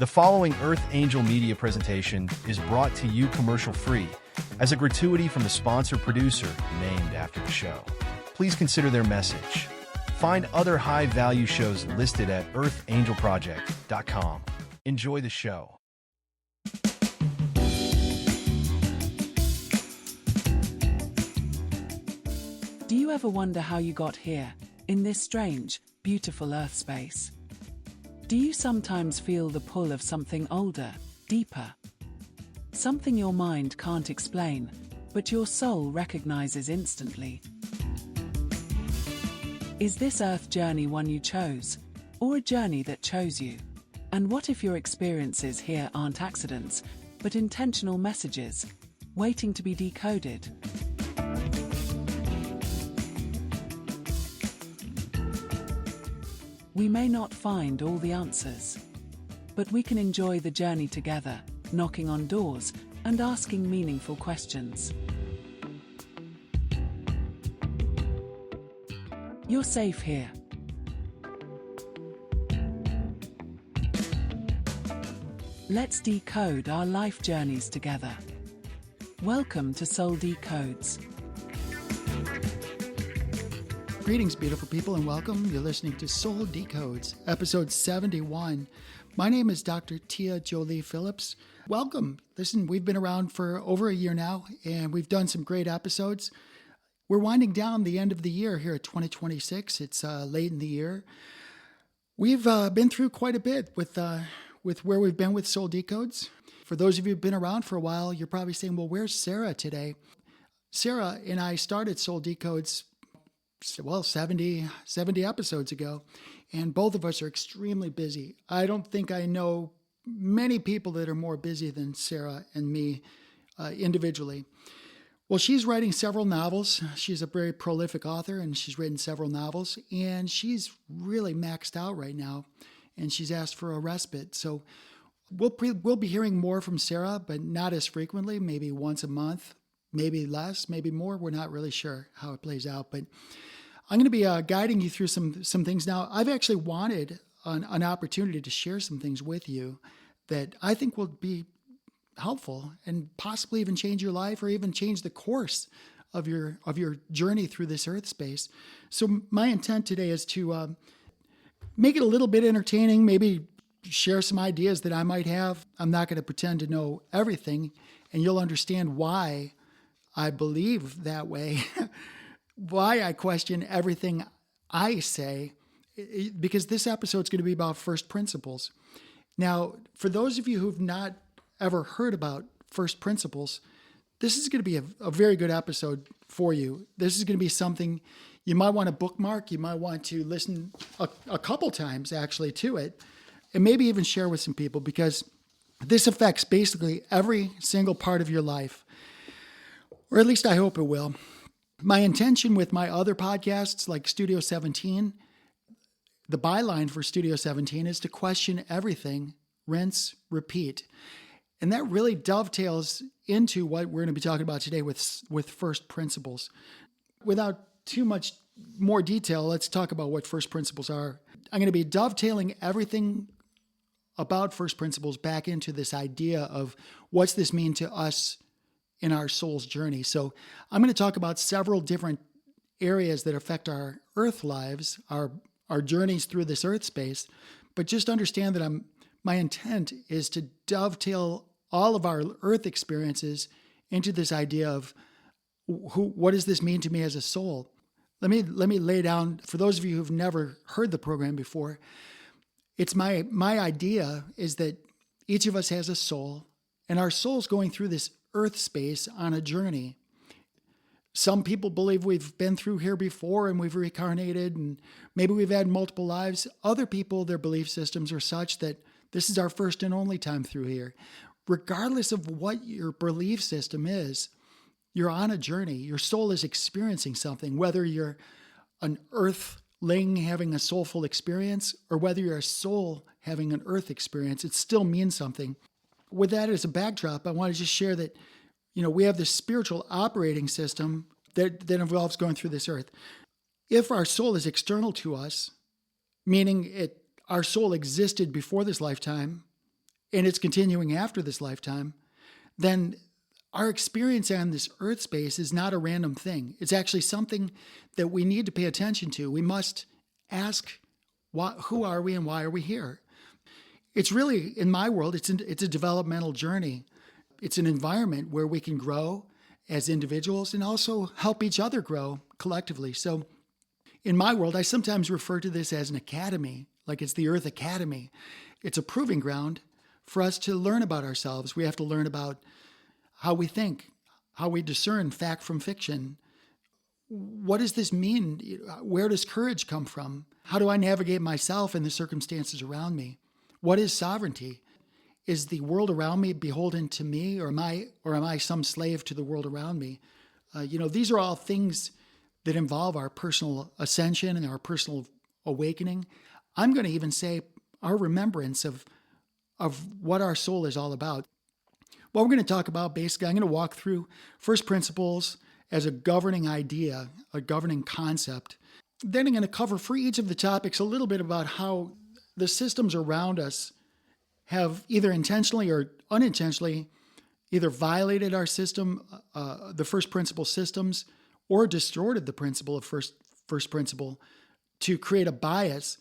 The following Earth Angel Media presentation is brought to you commercial-free as a gratuity from the sponsor producer named after the show. Please consider their message. Find other high-value shows listed at earthangelproject.com. Enjoy the show. Do you ever wonder how you got here, in this strange, beautiful Earth space? Do you sometimes feel the pull of something older, deeper? Something your mind can't explain, but your soul recognizes instantly. Is this Earth journey one you chose, or a journey that chose you? And what if your experiences here aren't accidents, but intentional messages, waiting to be decoded? We may not find all the answers, but we can enjoy the journey together, knocking on doors and asking meaningful questions. You're safe here. Let's decode our life journeys together. Welcome to Soul Decodes. Greetings, beautiful people, and welcome. You're listening to Soul Decodes, episode 71. My name is Dr. Jolie Phillips. Welcome. Listen, we've been around for over a year now, and we've done some great episodes. We're winding down the end of the year here at 2026. It's late in the year. We've been through quite a bit with where we've been with Soul Decodes. For those of you who've been around for a while, you're probably saying, well, where's Sarah today? Sarah and I started Soul Decodes 70 episodes ago, and both of us are extremely busy. I don't think I know many people that are more busy than Sarah and me individually. Well, she's writing several novels. She's a very prolific author, and she's written several novels, and she's really maxed out right now, and she's asked for a respite. So we'll be hearing more from Sarah, but not as frequently, maybe once a month, maybe less, maybe more. We're not really sure how it plays out, but I'm going to be guiding you through some things now. I've actually wanted an opportunity to share some things with you that I think will be helpful and possibly even change your life or even change the course of your journey through this earth space. So my intent today is to make it a little bit entertaining, maybe share some ideas that I might have. I'm not going to pretend to know everything, and you'll understand why I believe that way, why I question everything I say, because this episode is going to be about first principles. Now, for those of you who've not ever heard about first principles, this is going to be a very good episode for you. This is going to be something you might want to bookmark. You might want to listen a couple times actually to it, and maybe even share with some people, because this affects basically every single part of your life. Or at least I hope it will. My intention with my other podcasts like Studio 17, the byline for Studio 17 is to question everything, rinse, repeat. And that really dovetails into what we're going to be talking about today with first principles. Without too much more detail, let's talk about what first principles are. I'm going to be dovetailing everything about first principles back into this idea of what's this mean to us in our soul's journey. So I'm going to talk about several different areas that affect our earth lives, our journeys through this earth space. But just understand that my intent is to dovetail all of our earth experiences into this idea of what does this mean to me as a soul? Let me lay down, for those of you who've never heard the program before, it's my idea is that each of us has a soul, and our soul's going through this earth space on a journey. Some people believe we've been through here before and we've reincarnated, and maybe we've had multiple lives. Other people, their belief systems are such that this is our first and only time through here. Regardless of what your belief system is, you're on a journey. Your soul is experiencing something, whether you're an earthling having a soulful experience or whether you're a soul having an earth experience, it still means something. With that as a backdrop, I want to just share that, we have this spiritual operating system that involves going through this earth. If our soul is external to us, meaning our soul existed before this lifetime, and it's continuing after this lifetime, then our experience on this earth space is not a random thing. It's actually something that we need to pay attention to. We must ask, who are we and why are we here? It's really, in my world, it's a developmental journey. It's an environment where we can grow as individuals and also help each other grow collectively. So in my world, I sometimes refer to this as an academy, like it's the Earth Academy. It's a proving ground for us to learn about ourselves. We have to learn about how we think, how we discern fact from fiction. What does this mean? Where does courage come from? How do I navigate myself and the circumstances around me? What is sovereignty? Is the world around me beholden to me, or am I some slave to the world around me? These are all things that involve our personal ascension and our personal awakening. I'm going to even say our remembrance of what our soul is all about. What we're going to talk about, basically, I'm going to walk through first principles as a governing idea, a governing concept. Then I'm going to cover for each of the topics a little bit about how the systems around us have either intentionally or unintentionally either violated our system, the first principle systems, or distorted the principle of first principle to create a bias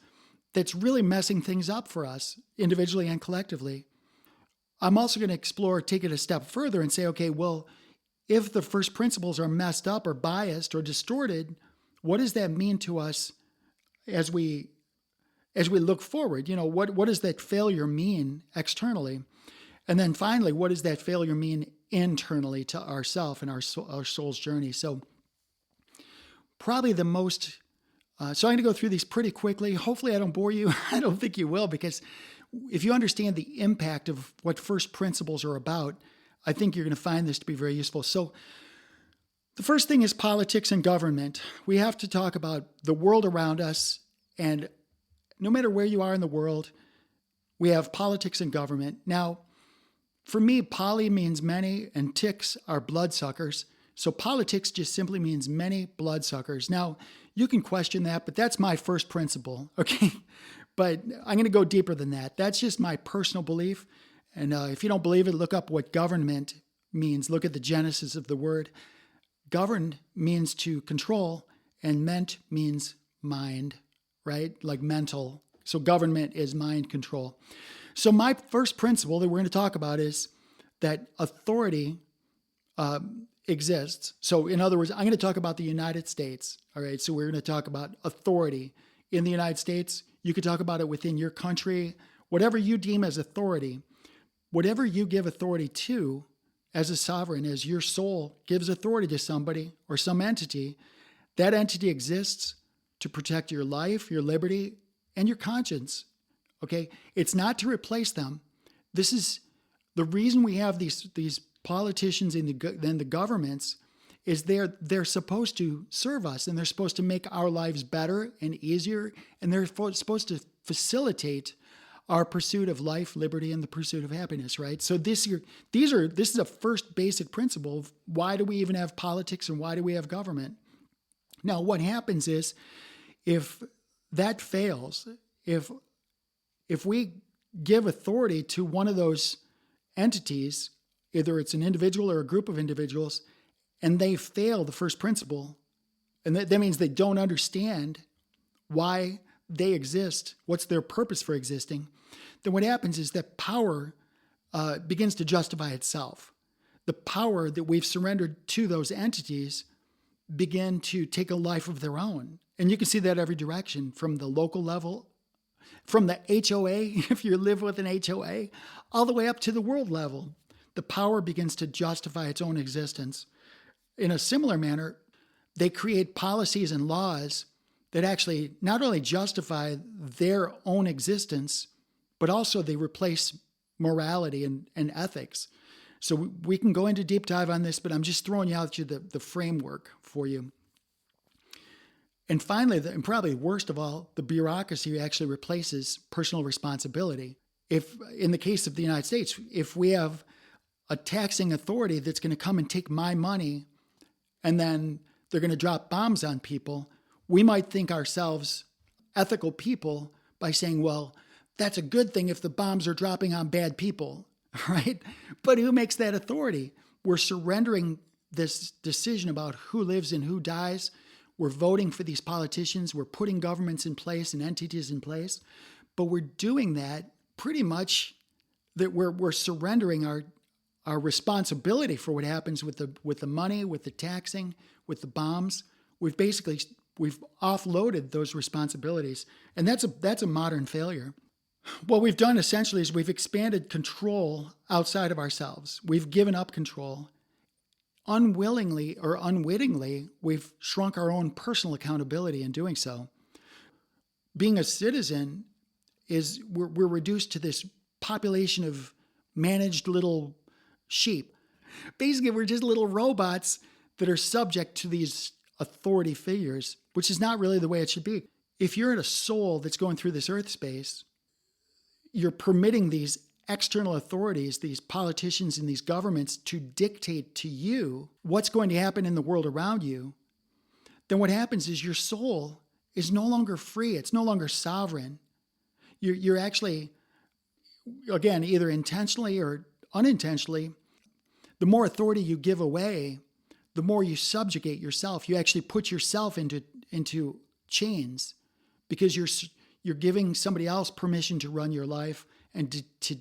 that's really messing things up for us individually and collectively. I'm also going to explore, take it a step further and say, okay, well, if the first principles are messed up or biased or distorted, what does that mean to us as we look forward? What does that failure mean externally? And then finally, what does that failure mean internally to ourself and our soul's journey? So probably the most, so I'm going to go through these pretty quickly. Hopefully I don't bore you. I don't think you will, because if you understand the impact of what first principles are about, I think you're going to find this to be very useful. So the first thing is politics and government. We have to talk about the world around us, and no matter where you are in the world, we have politics and government. Now, for me, poly means many and ticks are bloodsuckers. So politics just simply means many bloodsuckers. Now, you can question that, but that's my first principle, okay? But I'm going to go deeper than that. That's just my personal belief. And if you don't believe it, look up what government means. Look at the genesis of the word. Governed means to control, and ment means mind, right? Like mental. So government is mind control. So my first principle that we're going to talk about is that authority exists. So in other words, I'm going to talk about the United States. All right. So we're going to talk about authority in the United States. You could talk about it within your country, whatever you deem as authority, whatever you give authority to as a sovereign, as your soul gives authority to somebody or some entity, that entity exists to protect your life, your liberty, and your conscience. Okay. It's not to replace them. This is the reason we have these politicians and the governments is they're supposed to serve us, and they're supposed to make our lives better and easier, and they're supposed to facilitate our pursuit of life, liberty, and the pursuit of happiness, right? So this is a first basic principle of why do we even have politics and why do we have government? Now, what happens is if that fails, if we give authority to one of those entities, either it's an individual or a group of individuals, and they fail the first principle, and that means they don't understand why they exist, what's their purpose for existing, then what happens is that power begins to justify itself. The power that we've surrendered to those entities begin to take a life of their own. And you can see that every direction, from the local level, from the HOA, if you live with an HOA, all the way up to the world level. The power begins to justify its own existence. In a similar manner, they create policies and laws that actually not only justify their own existence, but also they replace morality and ethics. So we can go into deep dive on this, but I'm just throwing out the framework for you. And finally, and probably worst of all, the bureaucracy actually replaces personal responsibility. If, in the case of the United States, if we have a taxing authority that's going to come and take my money, and then they're going to drop bombs on people, we might think ourselves ethical people by saying, well, that's a good thing if the bombs are dropping on bad people, right? But who makes that authority? We're surrendering this decision about who lives and who dies. We're voting for these politicians. We're putting governments in place and entities in place. But we're doing that pretty much that we're surrendering our responsibility for what happens with the money, with the taxing, with the bombs. We've offloaded those responsibilities. And that's a modern failure. What we've done essentially is we've expanded control outside of ourselves. We've given up control. Unwillingly or unwittingly, we've shrunk our own personal accountability in doing so. Being a citizen is we're reduced to this population of managed little sheep. Basically, we're just little robots that are subject to these authority figures, which is not really the way it should be. If you're in a soul that's going through this earth space, you're permitting these external authorities, these politicians and these governments to dictate to you what's going to happen in the world around you, then what happens is your soul is no longer free. It's no longer sovereign. You're actually, again, either intentionally or unintentionally, the more authority you give away, the more you subjugate yourself. You actually put yourself into chains because you're giving somebody else permission to run your life and to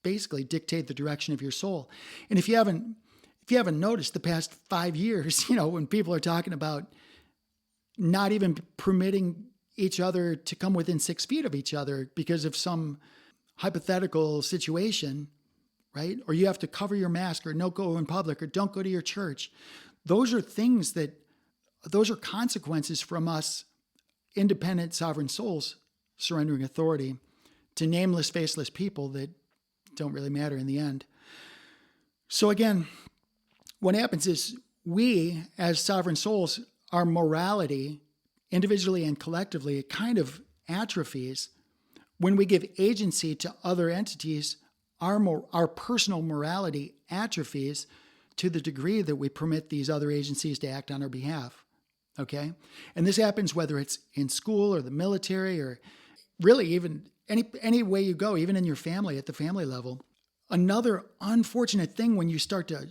basically dictate the direction of your soul. And if you haven't noticed the past 5 years, when people are talking about not even permitting each other to come within 6 feet of each other because of some hypothetical situation, right? Or you have to cover your mask or don't go in public or don't go to your church. Those are consequences from us independent sovereign souls surrendering authority to nameless, faceless people that don't really matter in the end. So again, what happens is we as sovereign souls, our morality, individually and collectively, it kind of atrophies. When we give agency to other entities, our personal morality atrophies to the degree that we permit these other agencies to act on our behalf. Okay? And this happens whether it's in school or the military or really even any way you go, even in your family, at the family level. Another unfortunate thing when you start to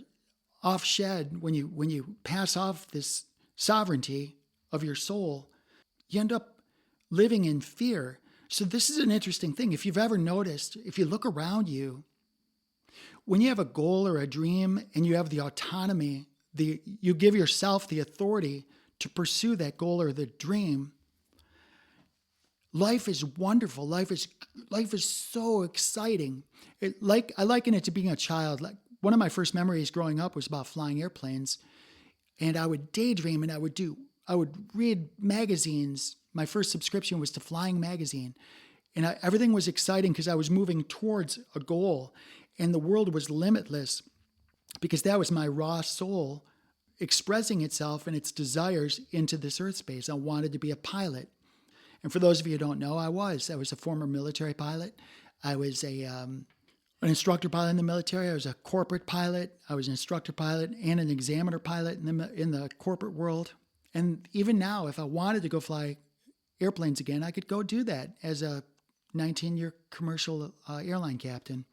offshed, when you pass off this sovereignty of your soul, you end up living in fear. So this is an interesting thing. If you've ever noticed, if you look around you, when you have a goal or a dream and you have the autonomy, you give yourself the authority to pursue that goal or the dream, life is wonderful. Life is so exciting. I liken it to being a child. Like one of my first memories growing up was about flying airplanes, and I would daydream and I would read magazines. My first subscription was to Flying Magazine, and everything was exciting because I was moving towards a goal, and the world was limitless because that was my raw soul expressing itself and its desires into this earth space. I wanted to be a pilot. And for those of you who don't know, I was a former military pilot. I was an instructor pilot in the military. I was a corporate pilot. I was an instructor pilot and an examiner pilot in the corporate world. And even now, if I wanted to go fly airplanes again, I could go do that as a 19-year commercial airline captain.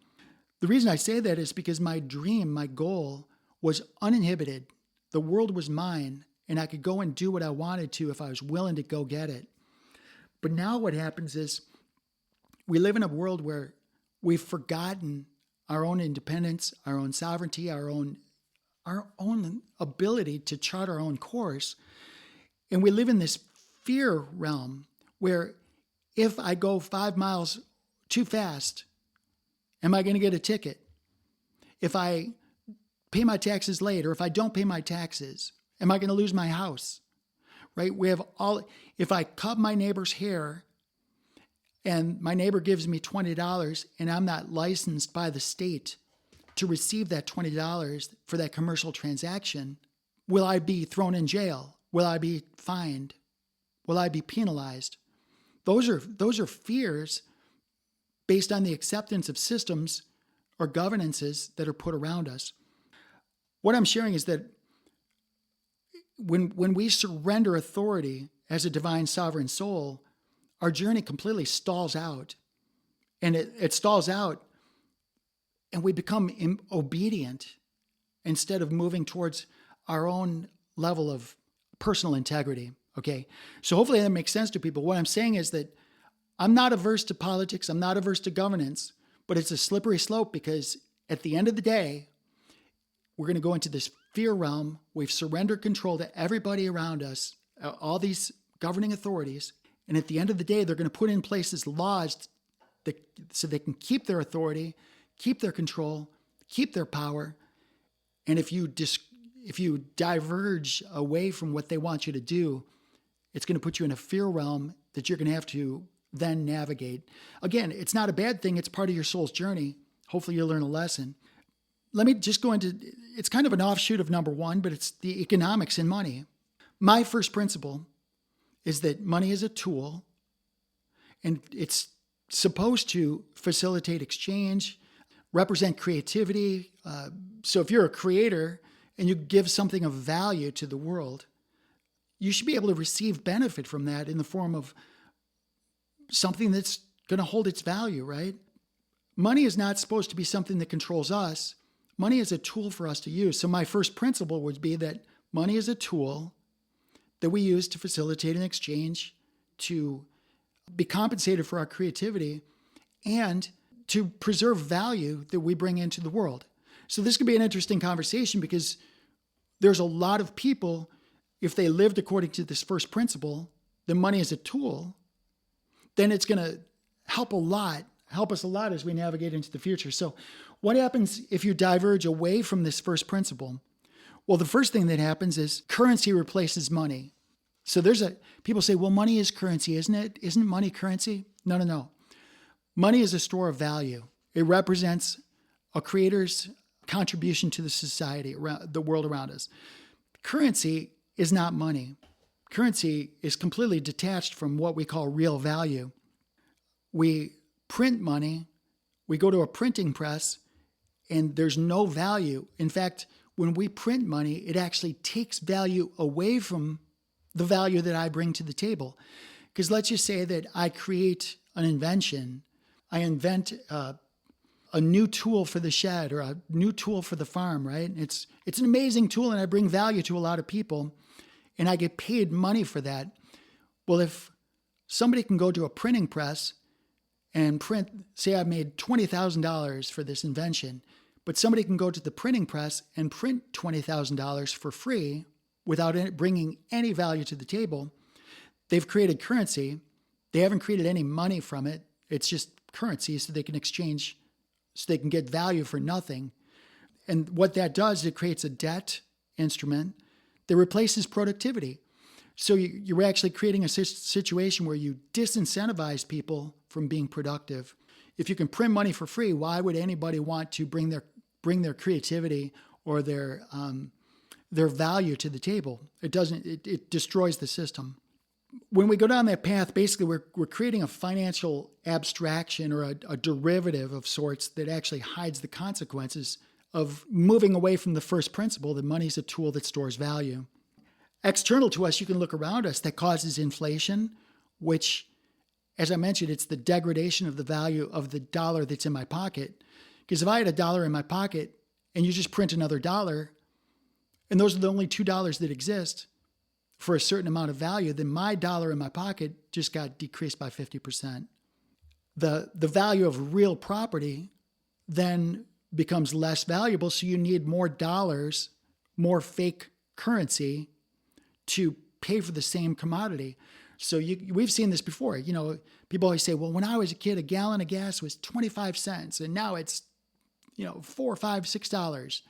The reason I say that is because my dream, my goal was uninhibited. The world was mine, and I could go and do what I wanted to if I was willing to go get it. But now what happens is we live in a world where we've forgotten our own independence, our own sovereignty, our own ability to chart our own course. And we live in this fear realm where if I go 5 miles too fast, am I going to get a ticket? If I pay my taxes late, or if I don't pay my taxes, am I going to lose my house? Right? If I cut my neighbor's hair and my neighbor gives me $20 and I'm not licensed by the state to receive that $20 for that commercial transaction, will I be thrown in jail? Will I be fined? Will I be penalized? Those are fears based on the acceptance of systems or governances that are put around us. What I'm sharing is that when we surrender authority as a divine sovereign soul, our journey completely stalls out. and it stalls out, and we become obedient instead of moving towards our own level of personal integrity. Okay. So hopefully that makes sense to people. What I'm saying is that I'm not averse to politics. I'm not averse to governance, but it's a slippery slope because at the end of the day, we're going to go into this fear realm. We've surrendered control to everybody around us, all these governing authorities. And at the end of the day, they're going to put in place these laws so they can keep their authority, keep their control, keep their power. And if you diverge away from what they want you to do, it's going to put you in a fear realm that you're going to have to then navigate. Again, it's not a bad thing. It's part of your soul's journey. Hopefully you'll learn a lesson. Let me just go into, it's kind of an offshoot of number one, but it's the economics in money. My first principle is that money is a tool, and it's supposed to facilitate exchange, represent creativity. So if you're a creator and you give something of value to the world, you should be able to receive benefit from that in the form of something that's going to hold its value, right? Money is not supposed to be something that controls us. Money is a tool for us to use. So my first principle would be that money is a tool that we use to facilitate an exchange, to be compensated for our creativity, and to preserve value that we bring into the world. So this could be an interesting conversation because there's a lot of people, if they lived according to this first principle, the money is a tool, then it's going to help us a lot as we navigate into the future. So what happens if you diverge away from this first principle? Well, the first thing that happens is currency replaces money. So people say, well, money is currency, isn't it? Isn't money currency? No. Money is a store of value. It represents a creator's contribution to the society, around the world around us. Currency is not money. Currency is completely detached from what we call real value. We print money, we go to a printing press, and there's no value. In fact, when we print money, it actually takes value away from the value that I bring to the table. Because let's just say that I create an invention. I invent a new tool for the shed or a new tool for the farm, right? It's an amazing tool and I bring value to a lot of people and I get paid money for that. Well, if somebody can go to a printing press and print, say I made $20,000 for this invention, but somebody can go to the printing press and print $20,000 for free without bringing any value to the table, they've created currency. They haven't created any money from it. It's just currency so they can exchange, so they can get value for nothing. And what that does, it creates a debt instrument that replaces productivity. So you're actually creating a situation where you disincentivize people from being productive. If you can print money for free, why would anybody want to bring their creativity or their value to the table? It destroys the system. When we go down that path, basically we're creating a financial abstraction or a derivative of sorts that actually hides the consequences of moving away from the first principle that money is a tool that stores value. External to us, you can look around us, that causes inflation, which, as I mentioned, it's the degradation of the value of the dollar that's in my pocket. Because if I had a dollar in my pocket and you just print another dollar, and those are the only $2 that exist for a certain amount of value, then my dollar in my pocket just got decreased by 50%. The value of real property then becomes less valuable, so you need more dollars, more fake currency to pay for the same commodity. So we've seen this before. You know, people always say, well, when I was a kid, a gallon of gas was 25 cents, and now it's, $4, $5, $6.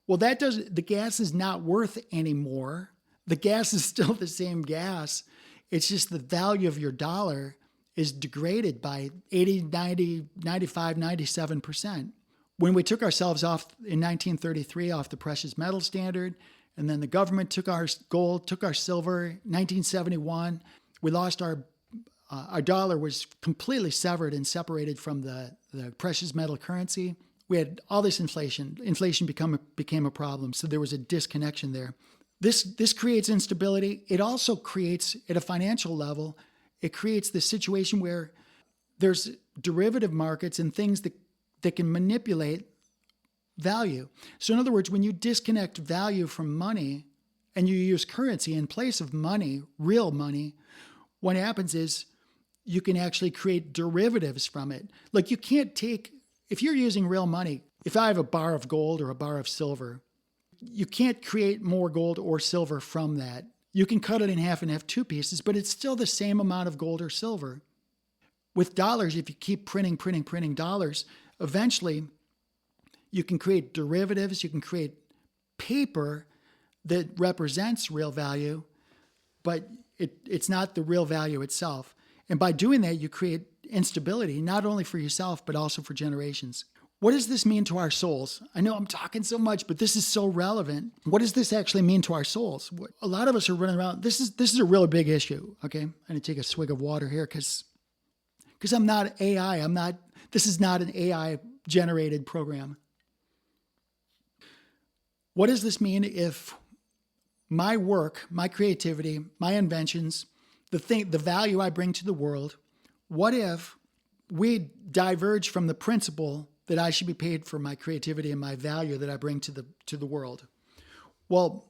Well, the gas is not worth anymore. The gas is still the same gas. It's just the value of your dollar is degraded by 80, 90, 95, 97%. When we took ourselves off in 1933 off the precious metal standard, and then the government took our gold, took our silver, 1971, we lost our dollar was completely severed and separated from the precious metal currency. We had all this inflation. Inflation became a problem. So there was a disconnection there. This creates instability. It also creates, at a financial level, it creates this situation where there's derivative markets and things that can manipulate value. So in other words, when you disconnect value from money and you use currency in place of money, real money, what happens is you can actually create derivatives from it. Like you can't take, if you're using real money, if I have a bar of gold or a bar of silver, you can't create more gold or silver from that. You can cut it in half and have two pieces, but it's still the same amount of gold or silver. With dollars, if you keep printing dollars, eventually you can create derivatives, you can create paper that represents real value, but it's not the real value itself. And by doing that, you create instability, not only for yourself, but also for generations. What does this mean to our souls? I know I'm talking so much, but this is so relevant. What does this actually mean to our souls? A lot of us are running around. This is a really big issue, okay? I'm going to take a swig of water here because I'm not AI. This is not an AI-generated program. What does this mean if my work, my creativity, my inventions, the value I bring to the world, what if we diverge from the principle that I should be paid for my creativity and my value that I bring to the world? Well,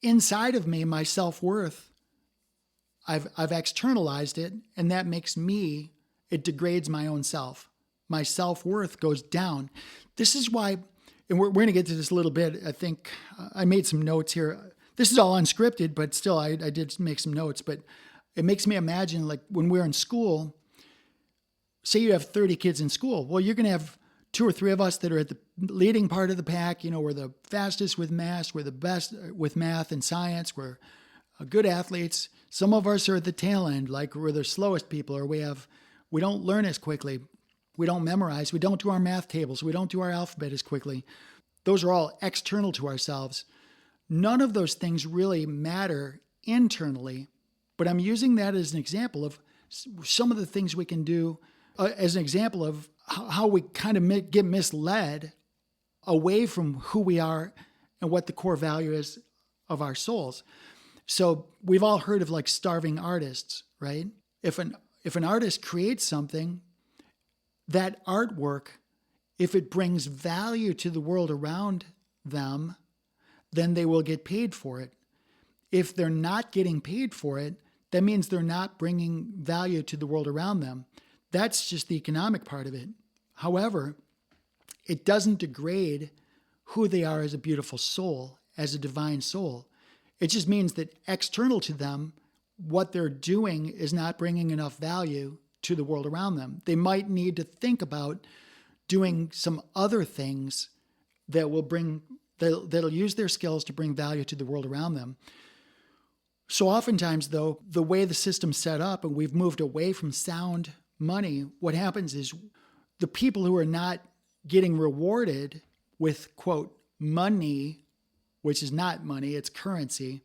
inside of me, my self-worth, I've externalized it, and that makes me, it degrades my own self. My self-worth goes down. This is why, and we're going to get to this a little bit. I think I made some notes here. This is all unscripted, but still I did make some notes. But it makes me imagine, like when we're in school, say you have 30 kids in school. Well, you're going to have 2 or 3 of us that are at the leading part of the pack. You know, we're the fastest with math. We're the best with math and science. We're good athletes. Some of us are at the tail end, like we're the slowest people, or we don't learn as quickly. We don't memorize. We don't do our math tables. We don't do our alphabet as quickly. Those are all external to ourselves. None of those things really matter internally, but I'm using that as an example of some of the things we can do as an example of how we kind of get misled away from who we are and what the core value is of our souls. So we've all heard of like starving artists, right? If an artist creates something, that artwork, if it brings value to the world around them, then they will get paid for it. If they're not getting paid for it, that means they're not bringing value to the world around them. That's just the economic part of it. However, it doesn't degrade who they are as a beautiful soul, as a divine soul. It just means that external to them, what they're doing is not bringing enough value to the world around them. They might need to think about doing some other things that will that'll use their skills to bring value to the world around them. So oftentimes, though, the way the system's set up and we've moved away from sound money, what happens is the people who are not getting rewarded with, quote, money, which is not money, it's currency,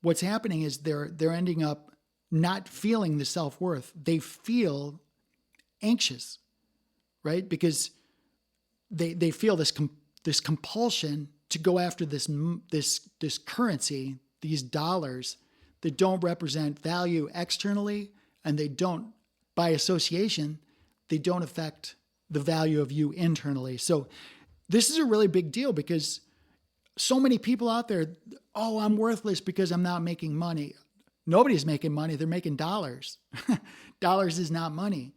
what's happening is they're ending up not feeling the self-worth. They feel anxious, right? Because they feel this compulsion to go after this currency, these dollars that don't represent value externally, and they don't, by association, they don't affect the value of you internally. So this is a really big deal because so many people out there, oh, I'm worthless because I'm not making money. Nobody's making money. They're making dollars. Dollars is not money.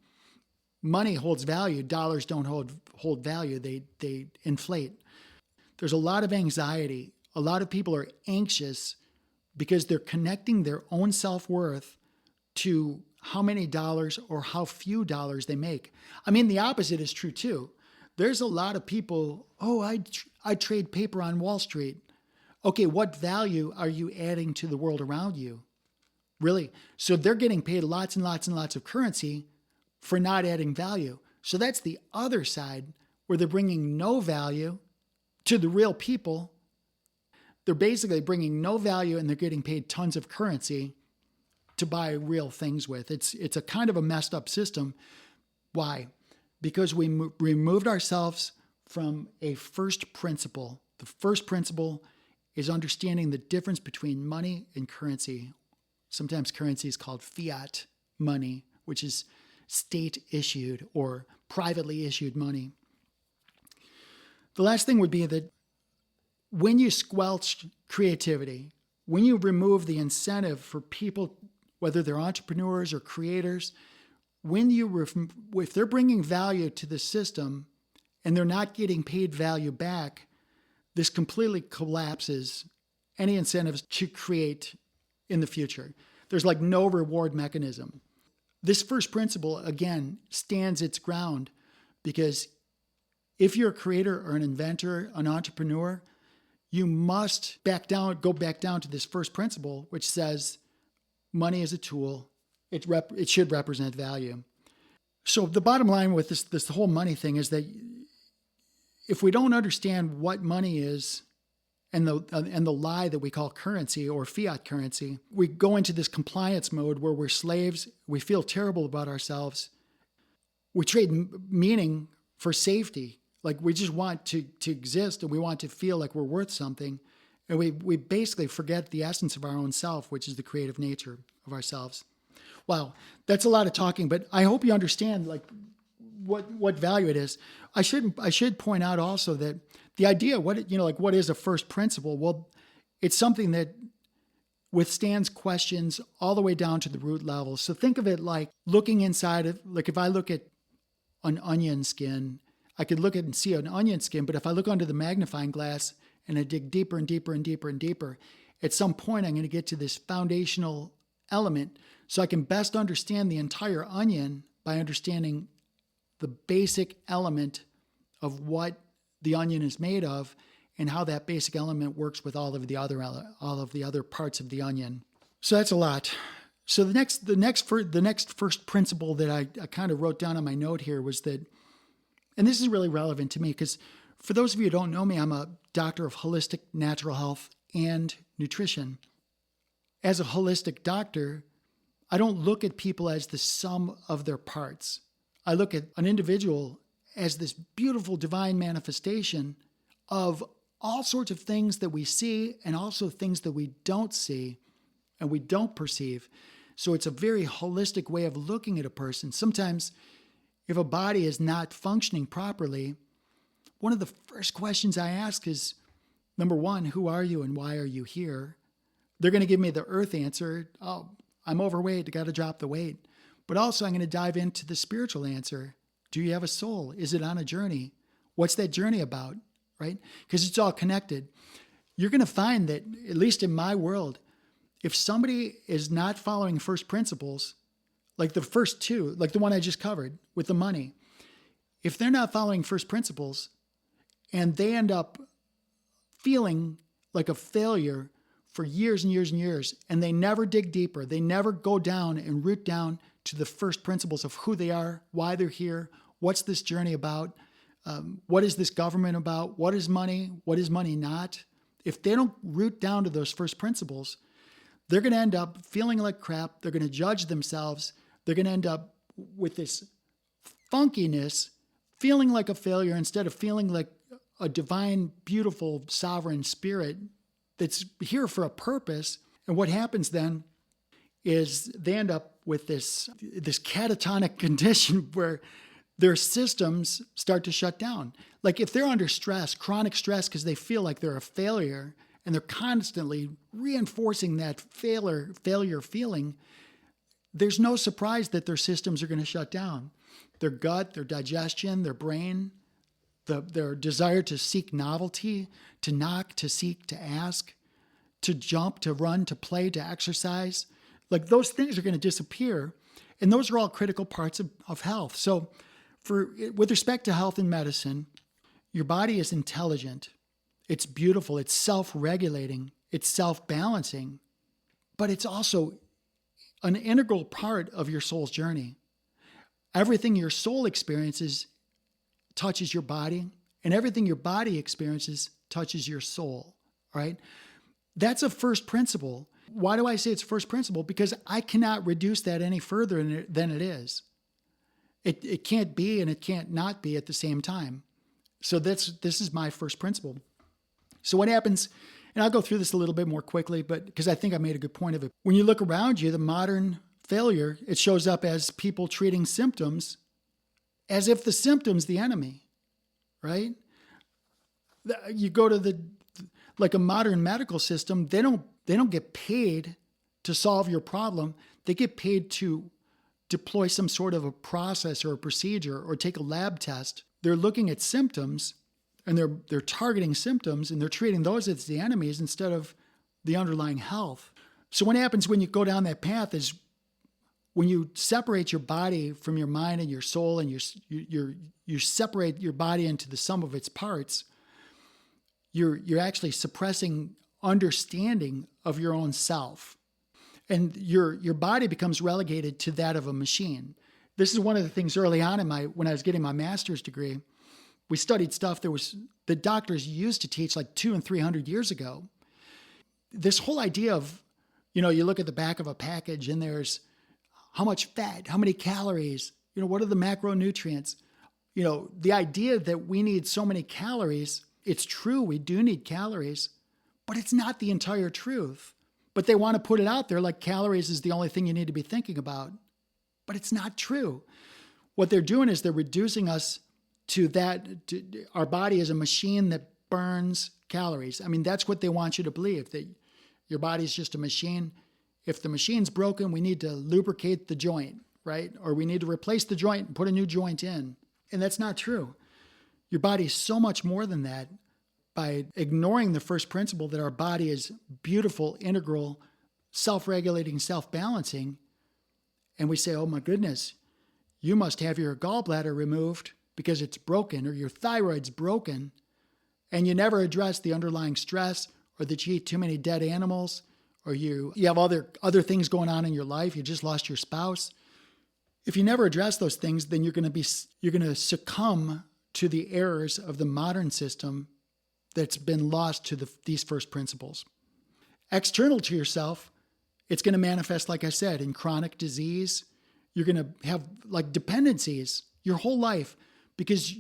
Money holds value. Dollars don't hold value. They inflate. There's a lot of anxiety. A lot of people are anxious because they're connecting their own self-worth to how many dollars or how few dollars they make. I mean, the opposite is true too. There's a lot of people, oh, I trade paper on Wall Street. Okay, what value are you adding to the world around you? Really? So they're getting paid lots and lots and lots of currency for not adding value. So that's the other side where they're bringing no value to the real people. They're basically bringing no value and they're getting paid tons of currency to buy real things with. It's a kind of a messed up system. Why? Because we removed ourselves from a first principle. The first principle is understanding the difference between money and currency. Sometimes currency is called fiat money, which is state issued or privately issued money. The last thing would be that when you squelch creativity, when you remove the incentive for people, whether they're entrepreneurs or creators, if they're bringing value to the system and they're not getting paid value back, this completely collapses any incentives to create in the future. There's like no reward mechanism. This first principle, again, stands its ground because if you're a creator or an inventor, an entrepreneur, you must go back down to this first principle, which says money is a tool. It should represent value. So the bottom line with this whole money thing is that if we don't understand what money is and the lie that we call currency or fiat currency, we go into this compliance mode where we're slaves. We feel terrible about ourselves. We trade meaning for safety. Like we just want to exist and we want to feel like we're worth something. And we basically forget the essence of our own self, which is the creative nature of ourselves. Wow, that's a lot of talking, but I hope you understand like what value it is. I should point out also that the idea, what is a first principle? Well, it's something that withstands questions all the way down to the root level. So think of it like looking inside of, like if I look at an onion skin, I could look at and see an onion skin, but if I look under the magnifying glass and I dig deeper and deeper and deeper and deeper, at some point I'm going to get to this foundational element so I can best understand the entire onion by understanding the basic element of what the onion is made of and how that basic element works with all of the other parts of the onion. So that's a lot. So the next first principle that I kind of wrote down on my note here was that, and this is really relevant to me because for those of you who don't know me, I'm a doctor of holistic natural health and nutrition. As a holistic doctor, I don't look at people as the sum of their parts. I look at an individual as this beautiful divine manifestation of all sorts of things that we see and also things that we don't see and we don't perceive. So it's a very holistic way of looking at a person. Sometimes if a body is not functioning properly, one of the first questions I ask is, number one, who are you and why are you here? They're going to give me the earth answer. Oh, I'm overweight. I got to drop the weight. But also I'm going to dive into the spiritual answer. Do you have a soul? Is it on a journey? What's that journey about? Right? Because it's all connected. You're going to find that, at least in my world, if somebody is not following first principles, like the first two, like the one I just covered with the money, if they're not following first principles and they end up feeling like a failure for years and years and years, and they never dig deeper, they never go down and root down to the first principles of who they are, why they're here, what's this journey about, what is this government about, what is money not? If they don't root down to those first principles, they're going to end up feeling like crap. They're going to judge themselves. They're going to end up with this funkiness, feeling like a failure instead of feeling like a divine, beautiful, sovereign spirit that's here for a purpose. And what happens then is they end up with this catatonic condition where their systems start to shut down. Like if they're under stress, chronic stress, because they feel like they're a failure and they're constantly reinforcing that failure feeling, there's no surprise that their systems are going to shut down. Their gut, their digestion, their brain, their desire to seek novelty, to knock, to seek, to ask, to jump, to run, to play, to exercise, like those things are going to disappear. And those are all critical parts of health. So with respect to health and medicine, your body is intelligent. It's beautiful. It's self-regulating. It's self-balancing. But it's also an integral part of your soul's journey. Everything your soul experiences touches your body, and everything your body experiences touches your soul, right? That's a first principle. Why do I say it's first principle? Because I cannot reduce that any further than it is. It can't be and it can't not be at the same time. So this is my first principle. So what happens, and I'll go through this a little bit more quickly, but because I think I made a good point of it. When you look around you, the modern failure, it shows up as people treating symptoms as if the symptom's the enemy, right? You go to like a modern medical system, they don't get paid to solve your problem. They get paid to deploy some sort of a process or a procedure or take a lab test. They're looking at symptoms and they're targeting symptoms and they're treating those as the enemies instead of the underlying health. So what happens when you go down that path is when you separate your body from your mind and your soul and you separate your body into the sum of its parts, you're actually suppressing understanding of your own self. And your body becomes relegated to that of a machine. This is one of the things early on when I was getting my master's degree. We studied stuff the doctors used to teach like 200 and 300 years ago. This whole idea of, you look at the back of a package and there's how much fat, how many calories, what are the macronutrients? The idea that we need so many calories, it's true, we do need calories, but it's not the entire truth. But they want to put it out there like calories is the only thing you need to be thinking about. But it's not true. What they're doing is they're reducing us to that. Our body is a machine that burns calories. I mean, that's what they want you to believe, that your body's just a machine. If the machine's broken, we need to lubricate the joint, right? Or we need to replace the joint and put a new joint in. And that's not true. Your body's so much more than that. By ignoring the first principle that our body is beautiful, integral, self-regulating, self-balancing, and we say, oh my goodness, you must have your gallbladder removed because it's broken or your thyroid's broken, and you never address the underlying stress or that you eat too many dead animals or you have other things going on in your life, you just lost your spouse. If you never address those things, then you're going to succumb to the errors of the modern system that's been lost to these first principles. External to yourself, it's going to manifest, like I said, in chronic disease. You're going to have like dependencies your whole life because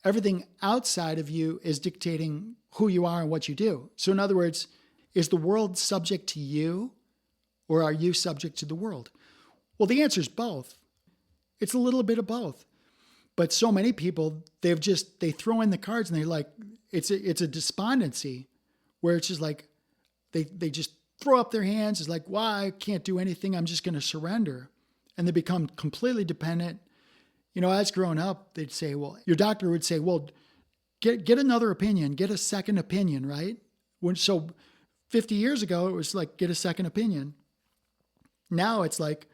everything outside of you is dictating who you are and what you do. So in other words, is the world subject to you or are you subject to the world? Well, the answer is both. It's a little bit of both. But so many people, they throw in the cards and they're like, it's a despondency where it's just like, they just throw up their hands. It's like, I can't do anything. I'm just going to surrender. And they become completely dependent. As growing up, they'd say, your doctor would say, get another opinion, get a second opinion, right? So 50 years ago, it was like, get a second opinion. Now it's like,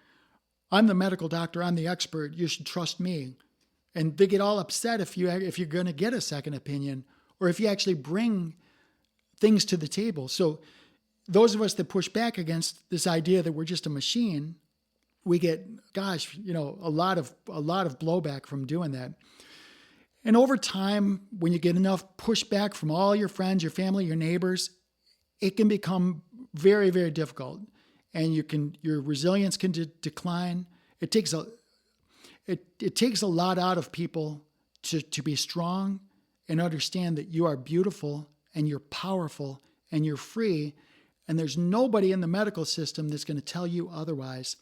I'm the medical doctor. I'm the expert. You should trust me. And they get all upset if you're going to get a second opinion or if you actually bring things to the table. So those of us that push back against this idea that we're just a machine, we get, a lot of blowback from doing that. And over time, when you get enough pushback from all your friends, your family, your neighbors, it can become very, very difficult. And your resilience can decline. It takes a lot out of people to be strong and understand that you are beautiful and you're powerful and you're free. And there's nobody in the medical system that's going to tell you otherwise.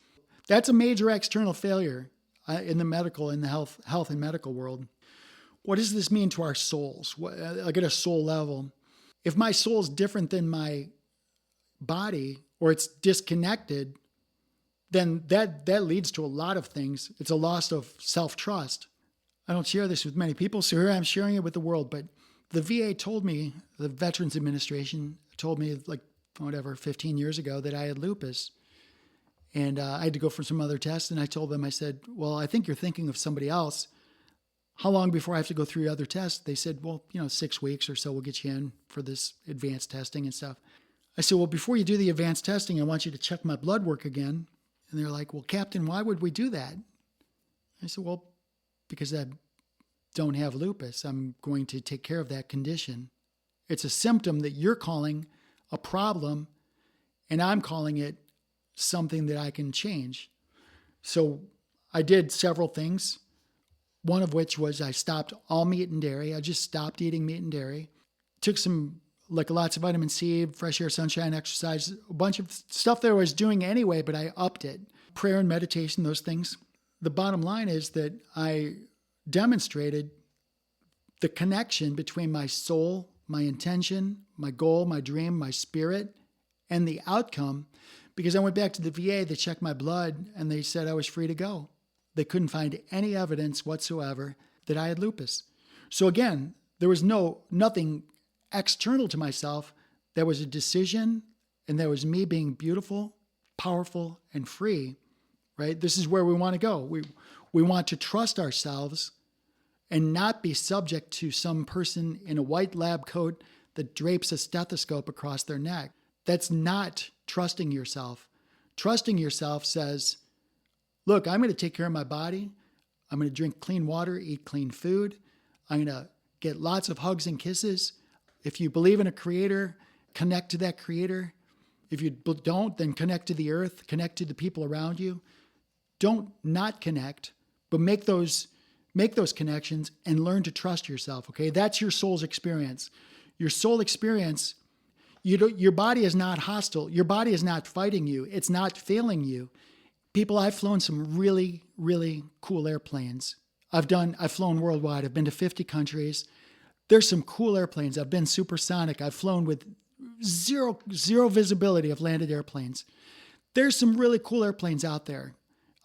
That's a major external failure in the health and medical world. What does this mean to our souls? Like at a soul level, if my soul is different than my body or it's disconnected, then that leads to a lot of things. It's a loss of self-trust. I don't share this with many people, so here I'm sharing it with the world. But the VA told me, the Veterans Administration told me 15 years ago that I had lupus. And I had to go for some other tests. And I told them, I said, I think you're thinking of somebody else. How long before I have to go through other tests? They said, 6 weeks or so, we'll get you in for this advanced testing and stuff. I said, before you do the advanced testing, I want you to check my blood work again. And they're like, Captain, why would we do that? I said, because I don't have lupus. I'm going to take care of that condition. It's a symptom that you're calling a problem, and I'm calling it something that I can change. So I did several things, one of which was I stopped all meat and dairy. I just stopped eating meat and dairy. Took some, lots of vitamin C, fresh air, sunshine, exercise, a bunch of stuff that I was doing anyway, but I upped it. prayer and meditation, those things. The bottom line is that I demonstrated the connection between my soul, my intention, my goal, my dream, my spirit, and the outcome, because I went back to the VA, they checked my blood, and they said I was free to go. They couldn't find any evidence whatsoever that I had lupus. So again, there was nothing external to myself. There was a decision, and there was me being beautiful, powerful, and free, right? This is where we want to go. We want to trust ourselves and not be subject to some person in a white lab coat that drapes a stethoscope across their neck. That's not trusting yourself. Trusting yourself says, look, I'm going to take care of my body. I'm going to drink clean water, eat clean food. I'm going to get lots of hugs and kisses. If you believe in a creator, connect to that creator. If you don't, then connect to the earth, connect to the people around you. Don't not connect, but make those connections and learn to trust yourself, okay? That's your soul's experience. Your soul experience, your body is not hostile. Your body is not fighting you. It's not failing you. People, I've flown some really, really cool airplanes. I've flown worldwide. I've been to 50 countries. There's some cool airplanes. I've been supersonic. I've flown with zero visibility of landed airplanes. There's some really cool airplanes out there.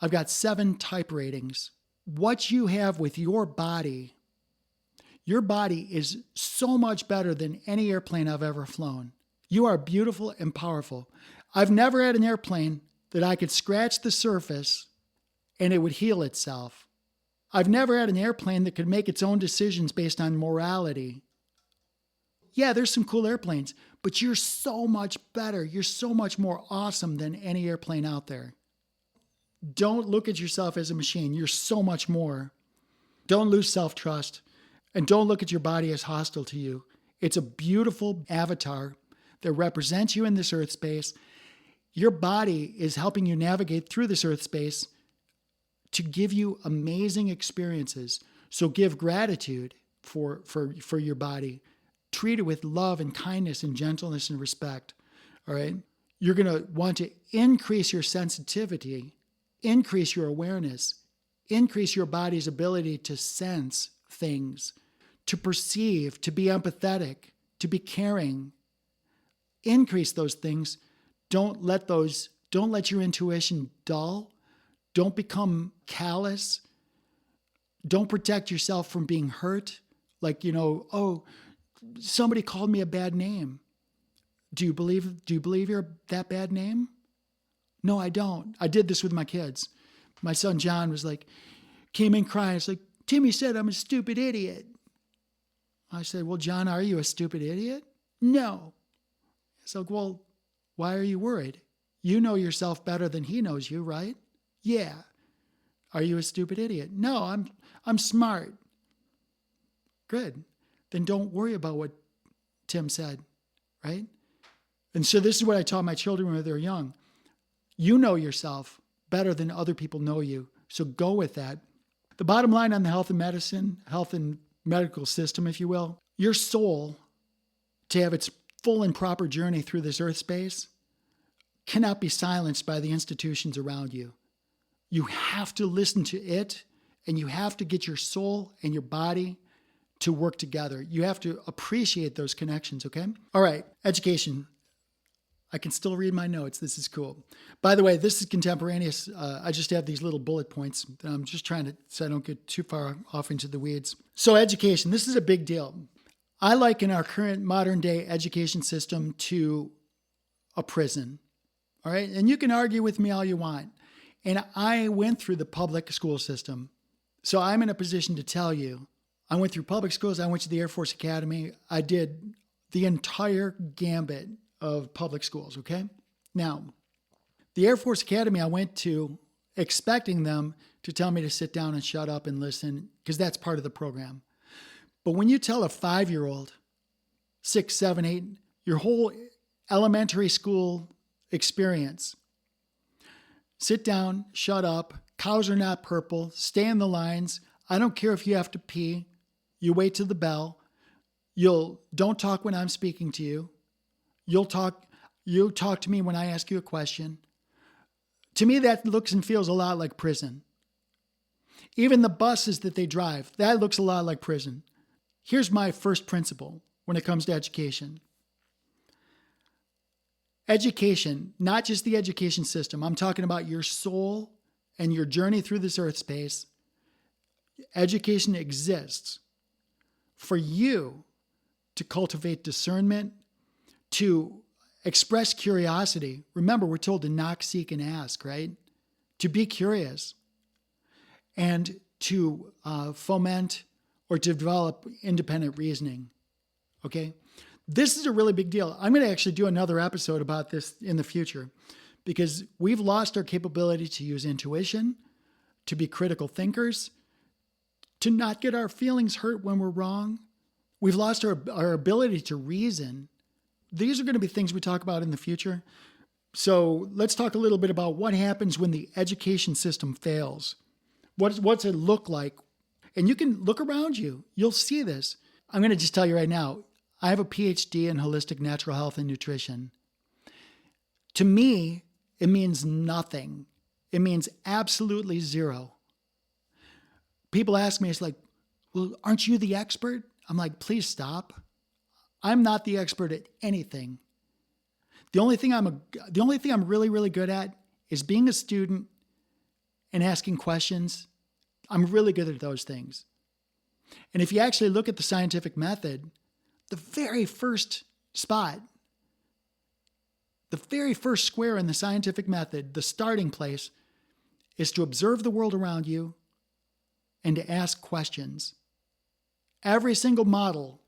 I've got 7 type ratings. What you have with your body is so much better than any airplane I've ever flown. You are beautiful and powerful. I've never had an airplane that I could scratch the surface and it would heal itself. I've never had an airplane that could make its own decisions based on morality. Yeah, there's some cool airplanes, but you're so much better. You're so much more awesome than any airplane out there. Don't look at yourself as a machine. You're so much more. Don't lose self-trust. And don't look at your body as hostile to you. It's a beautiful avatar that represents you in this earth space. Your body is helping you navigate through this earth space to give you amazing experiences. So give gratitude for your body. Treat it with love and kindness and gentleness and respect. All right? You're going to want to increase your sensitivity, increase your awareness, increase your body's ability to sense things, to perceive, to be empathetic, to be caring. Increase those things. Don't let your intuition dull. Don't become callous. Don't protect yourself from being hurt. Like, oh, somebody called me a bad name. Do you believe you're that bad name? No, I don't. I did this with my kids. My son John came in crying. It's like, Timmy said I'm a stupid idiot. I said, well, John, are you a stupid idiot? No. It's like, well, why are you worried? You know yourself better than he knows you, right? Yeah. Are you a stupid idiot? No, I'm smart. Good. Then don't worry about what Tim said, right? And so this is what I taught my children when they're young. You know yourself better than other people know you. So go with that. The bottom line on the health and medical system, if you will, your soul, to have its full and proper journey through this earth space, cannot be silenced by the institutions around you. You have to listen to it, and you have to get your soul and your body to work together. You have to appreciate those connections, okay? All right, education. I can still read my notes. This is cool. By the way, this is contemporaneous. I just have these little bullet points that I'm just trying to, so I don't get too far off into the weeds. So education, this is a big deal. I liken our current modern day education system to a prison. All right. And you can argue with me all you want. And I went through the public school system. So I'm in a position to tell you, I went through public schools. I went to the Air Force Academy. I did the entire gambit of public schools. Okay. Now, the Air Force Academy I went to expecting them to tell me to sit down and shut up and listen, because that's part of the program. But when you tell a 5-year-old, 6, 7, 8, your whole elementary school experience, sit down, shut up, cows are not purple, stay in the lines, I don't care if you have to pee, you wait till the bell, don't talk when I'm speaking to you, you talk to me when I ask you a question, To me, that looks and feels a lot like prison. Even the buses that they drive, that looks a lot like prison. Here's my first principle when it comes to education. Education, not just the education system. I'm talking about your soul and your journey through this earth space. Education exists for you to cultivate discernment, to express curiosity. Remember, we're told to knock, seek, and ask, right? To be curious and to foment or to develop independent reasoning, okay? This is a really big deal. I'm going to actually do another episode about this in the future because we've lost our capability to use intuition, to be critical thinkers, to not get our feelings hurt when we're wrong. We've lost our ability to reason. These are going to be things we talk about in the future. So let's talk a little bit about what happens when the education system fails. What's it look like? And you can look around you. You'll see this. I'm going to just tell you right now, I have a PhD in holistic natural health and nutrition. To me, it means nothing. It means absolutely zero. People ask me, it's like, well, aren't you the expert? I'm like, please stop. I'm not the expert at anything. The only thing I'm really, really good at is being a student and asking questions. I'm really good at those things. And if you actually look at the scientific method, the very first spot, the very first square in the scientific method, the starting place, is to observe the world around you and to ask questions. Every single model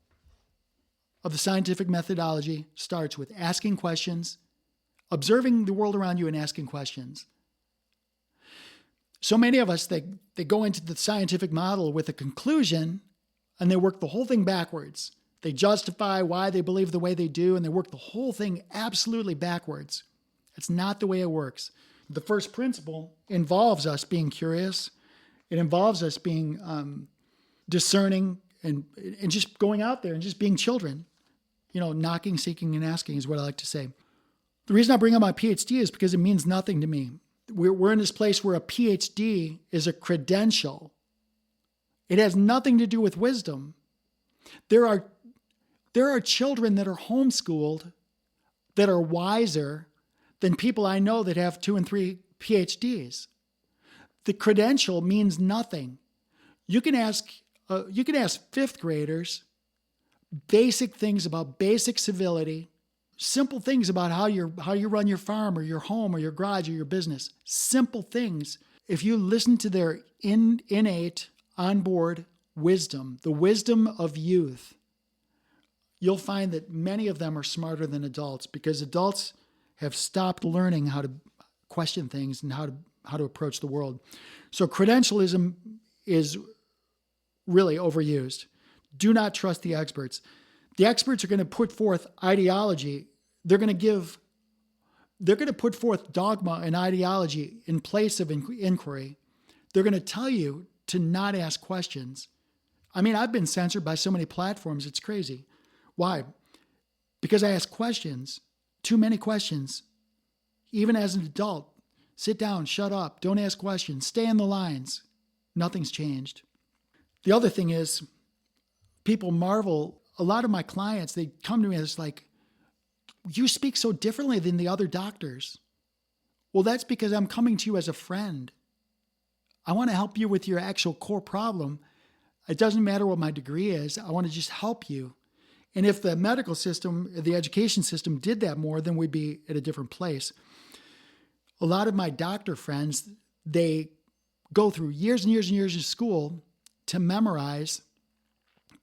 of the scientific methodology starts with asking questions, observing the world around you and asking questions. So many of us, they go into the scientific model with a conclusion and they work the whole thing backwards. They justify why they believe the way they do, and they work the whole thing absolutely backwards. It's not the way it works. The first principle involves us being curious. It involves us being discerning and just going out there and just being children. You know, knocking, seeking, and asking is what I like to say. The reason I bring up my PhD is because it means nothing to me. We're in this place where a PhD is a credential. It has nothing to do with wisdom. There are children that are homeschooled that are wiser than people I know that have 2 and 3 PhDs. The credential means nothing. You can ask 5th graders basic things about basic civility, simple things about how you run your farm or your home or your garage or your business. Simple things. If you listen to their innate, onboard wisdom, the wisdom of youth, you'll find that many of them are smarter than adults because adults have stopped learning how to question things and how to approach the world. So credentialism is really overused. Do not trust the experts. The experts are going to put forth ideology. They're going to put forth dogma and ideology in place of inquiry. They're going to tell you to not ask questions. I mean, I've been censored by so many platforms, it's crazy. Why? Because I ask questions, too many questions. Even as an adult, sit down, shut up, don't ask questions, stay in the lines. Nothing's changed. The other thing is, people marvel. A lot of my clients, they come to me and it's like, you speak so differently than the other doctors. Well, that's because I'm coming to you as a friend. I want to help you with your actual core problem. It doesn't matter what my degree is. I want to just help you. And if the medical system, the education system did that more, then we'd be at a different place. A lot of my doctor friends, they go through years and years and years of school to memorize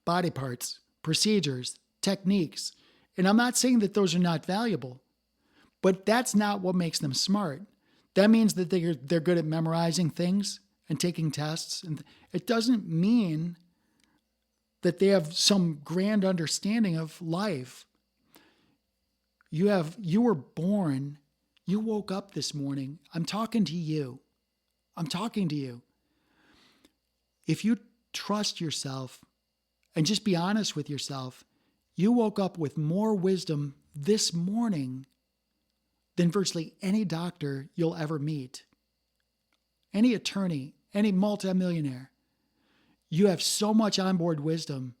body parts, procedures, techniques. And I'm not saying that those are not valuable, but that's not what makes them smart. That means that they're good at memorizing things and taking tests. And it doesn't mean that they have some grand understanding of life. You were born, you woke up this morning. I'm talking to you. If you trust yourself and just be honest with yourself, you woke up with more wisdom this morning than virtually any doctor you'll ever meet, any attorney, any multimillionaire. You have so much onboard wisdom.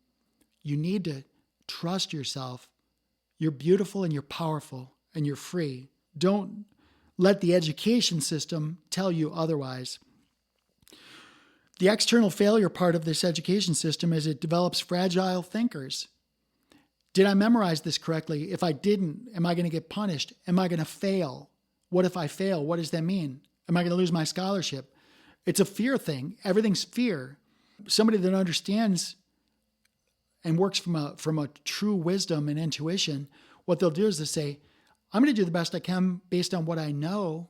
You need to trust yourself. You're beautiful and you're powerful and you're free. Don't let the education system tell you otherwise. The external failure part of this education system is it develops fragile thinkers. Did I memorize this correctly? If I didn't, am I going to get punished? Am I going to fail? What if I fail? What does that mean? Am I going to lose my scholarship? It's a fear thing. Everything's fear. Somebody that understands and works from a true wisdom and intuition, what they'll do is they'll say, I'm going to do the best I can based on what I know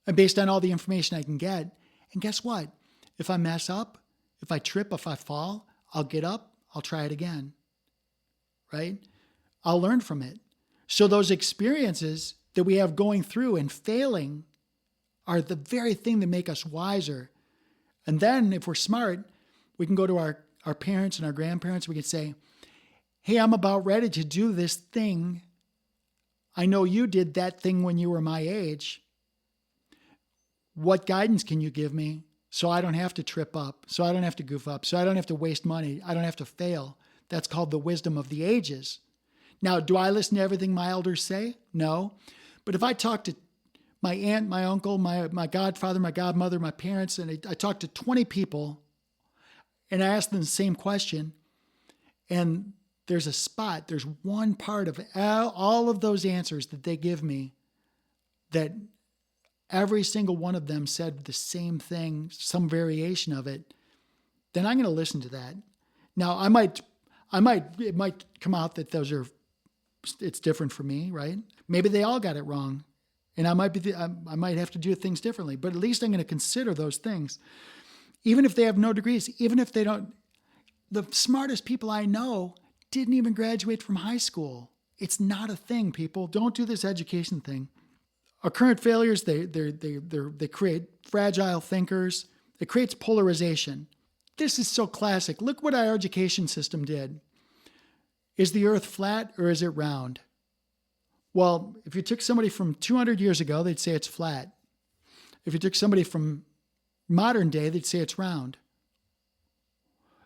and based on all the information I can get. And guess what? If I mess up, if I trip, if I fall, I'll get up, I'll try it again. Right? I'll learn from it. So those experiences that we have going through and failing are the very thing that make us wiser. And then if we're smart, we can go to our parents and our grandparents. We can say, hey, I'm about ready to do this thing. I know you did that thing when you were my age. What guidance can you give me so I don't have to trip up, so I don't have to goof up, so I don't have to waste money, I don't have to fail? That's called the wisdom of the ages. Now, do I listen to everything my elders say? No. But if I talk to my aunt, my uncle, my godfather, my godmother, my parents, and I talk to 20 people and I ask them the same question, and there's a spot, there's one part of all of those answers that they give me that every single one of them said the same thing, some variation of it, then I'm going to listen to that. Now, it might come out that it's different for me, right? Maybe they all got it wrong, and I might have to do things differently, but at least I'm going to consider those things. Even if they have no degrees, even if they don't, the smartest people I know didn't even graduate from high school. It's not a thing, people. Don't do this education thing. Our current failures, they create fragile thinkers. It creates polarization. This is so classic. Look what our education system did. Is the earth flat or is it round? Well, if you took somebody from 200 years ago, they'd say it's flat. If you took somebody from modern day, they'd say it's round.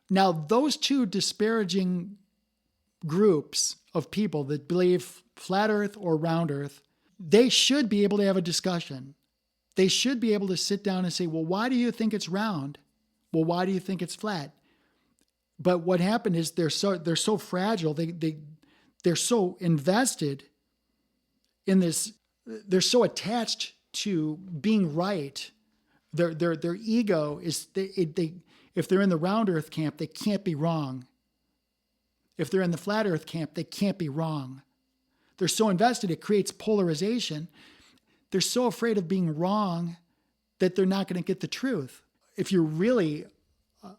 Now, those two disparaging groups of people that believe flat earth or round earth, they should be able to have a discussion. They should be able to sit down and say, well, why do you think it's round? Well, why do you think it's flat? But what happened is they're so fragile. They're so invested in this. They're so attached to being right. Their ego is if they're in the round earth camp, they can't be wrong. If they're in the flat earth camp, they can't be wrong. They're so invested, it creates polarization. They're so afraid of being wrong that they're not going to get the truth. If you're really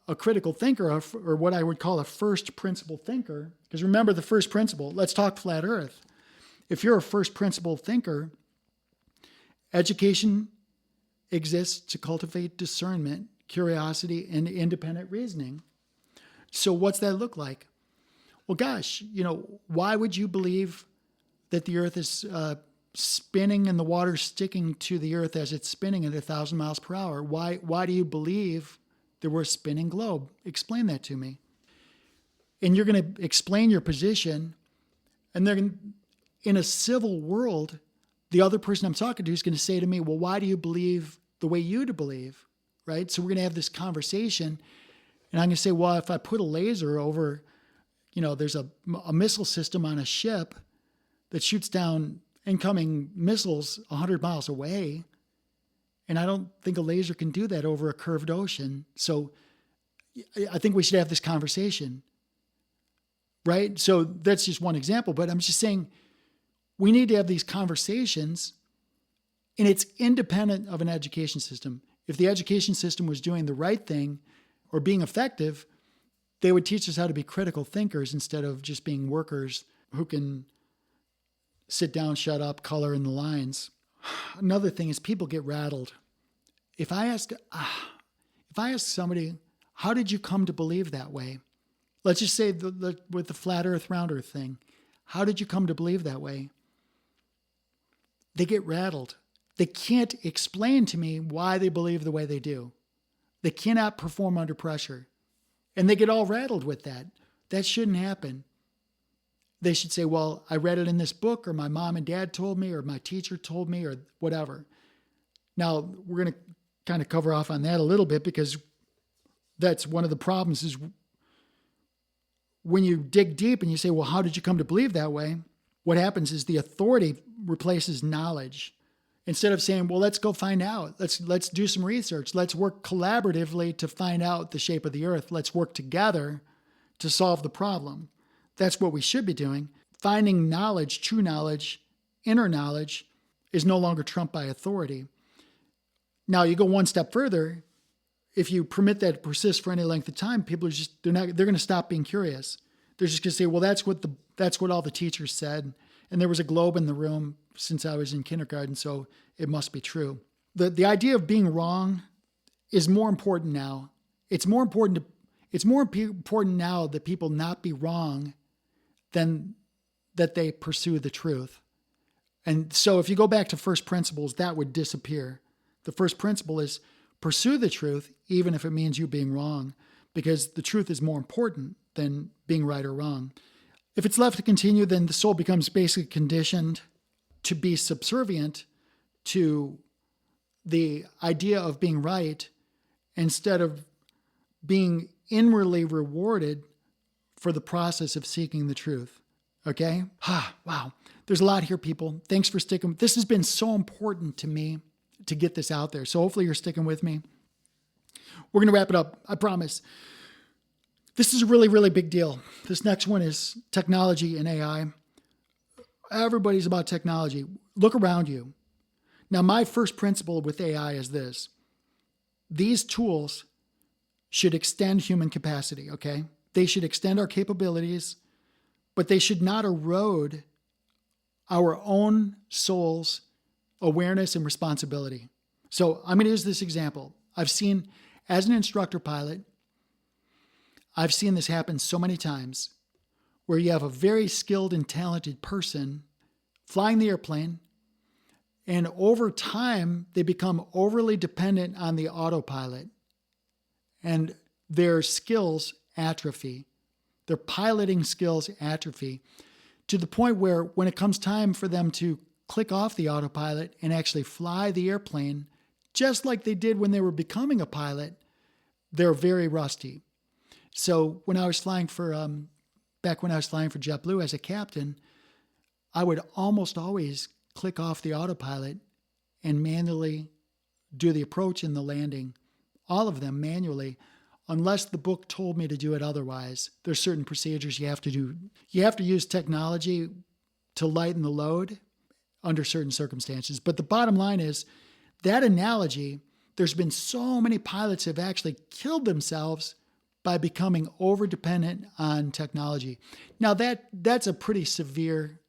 a critical thinker, or what I would call a first principle thinker, because remember the first principle, let's talk flat earth. If you're a first principle thinker, education exists to cultivate discernment, curiosity, and independent reasoning. So what's that look like? Well, gosh, why would you believe that the earth is spinning and the water sticking to the earth as it's spinning at 1,000 miles per hour? Why do you believe that we're a spinning globe? Explain that to me. And you're going to explain your position, and in a civil world, the other person I'm talking to is going to say to me, well, why do you believe the way you believe, right? So we're going to have this conversation, and I'm going to say, well, if I put a laser over, there's a missile system on a ship that shoots down incoming missiles 100 miles away, and I don't think a laser can do that over a curved ocean. So I think we should have this conversation, right? So that's just one example, but I'm just saying we need to have these conversations, and it's independent of an education system. If the education system was doing the right thing or being effective, they would teach us how to be critical thinkers instead of just being workers who can sit down, shut up, color in the lines. Another thing is people get rattled. If I ask somebody, how did you come to believe that way? Let's just say with the flat earth, round earth thing. How did you come to believe that way? they get rattled. They can't explain to me why they believe the way they do. They cannot perform under pressure. And they get all rattled with that. That shouldn't happen. They should say, well, I read it in this book, or my mom and dad told me, or my teacher told me, or whatever. Now, we're going to kind of cover off on that a little bit, because that's one of the problems is when you dig deep and you say, well, how did you come to believe that way? What happens is the authority replaces knowledge. Instead of saying, well, let's go find out. Let's do some research. Let's work collaboratively to find out the shape of the earth. Let's work together to solve the problem. That's what we should be doing. Finding knowledge, true knowledge, inner knowledge is no longer trumped by authority. Now you go one step further. If you permit that to persist for any length of time, people are they're going to stop being curious. They're just going to say, well, that's what all the teachers said. And there was a globe in the room since I was in kindergarten, so it must be true. The idea of being wrong is more important now. It's more important now that people not be wrong than that they pursue the truth. And so if you go back to first principles, that would disappear. The first principle is pursue the truth, even if it means you being wrong, because the truth is more important than being right or wrong. If it's left to continue, then the soul becomes basically conditioned to be subservient to the idea of being right instead of being inwardly rewarded for the process of seeking the truth. Okay? Wow. There's a lot here, people. Thanks for sticking. This has been so important to me to get this out there. So hopefully you're sticking with me. We're going to wrap it up. I promise. This is a really, really big deal. This next one is technology and AI. Everybody's about technology. Look around you. Now, my first principle with AI is this. These tools should extend human capacity, okay? They should extend our capabilities, but they should not erode our own soul's awareness and responsibility. So I'm going to use this example. I've seen, as an instructor pilot, I've seen this happen so many times where you have a very skilled and talented person flying the airplane, and over time, they become overly dependent on the autopilot, and their skills atrophy. Their piloting skills atrophy to the point where when it comes time for them to click off the autopilot and actually fly the airplane, just like they did when they were becoming a pilot, they're very rusty. So when I was flying for, back when I was flying for JetBlue as a captain, I would almost always click off the autopilot and manually do the approach and the landing, all of them manually, unless the book told me to do it otherwise. There's certain procedures you have to do. You have to use technology to lighten the load under certain circumstances. But the bottom line is that analogy, there's been so many pilots have actually killed themselves by becoming over-dependent on technology. Now that's a pretty severe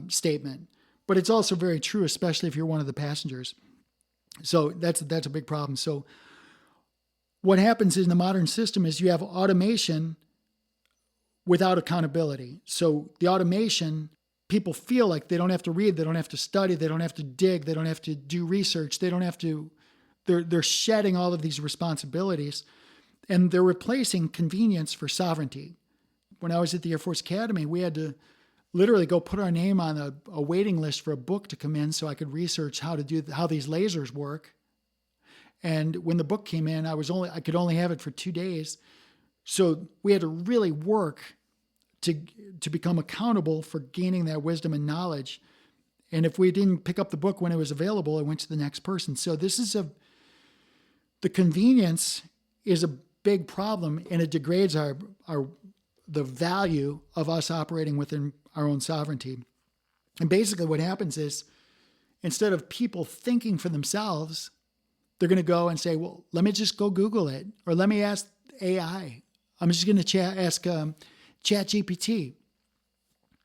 statement, but it's also very true, especially if you're one of the passengers. So that's a big problem. So what happens in the modern system is you have automation without accountability. So the automation, people feel like they don't have to read, they don't have to study, they don't have to dig, they don't have to do research, they don't have to, they're shedding all of these responsibilities, and they're replacing convenience for sovereignty. When I was at the Air Force Academy, we had to literally go put our name on a waiting list for a book to come in so I could research how these lasers work. And when the book came in, I could only have it for 2 days. So we had to really work to become accountable for gaining that wisdom and knowledge. And if we didn't pick up the book when it was available, it went to the next person. So the convenience is a big problem, and it degrades the value of us operating within our own sovereignty. And basically what happens is, instead of people thinking for themselves, they're going to go and say, well, let me just go Google it, or let me ask AI. I'm just going to ask ChatGPT.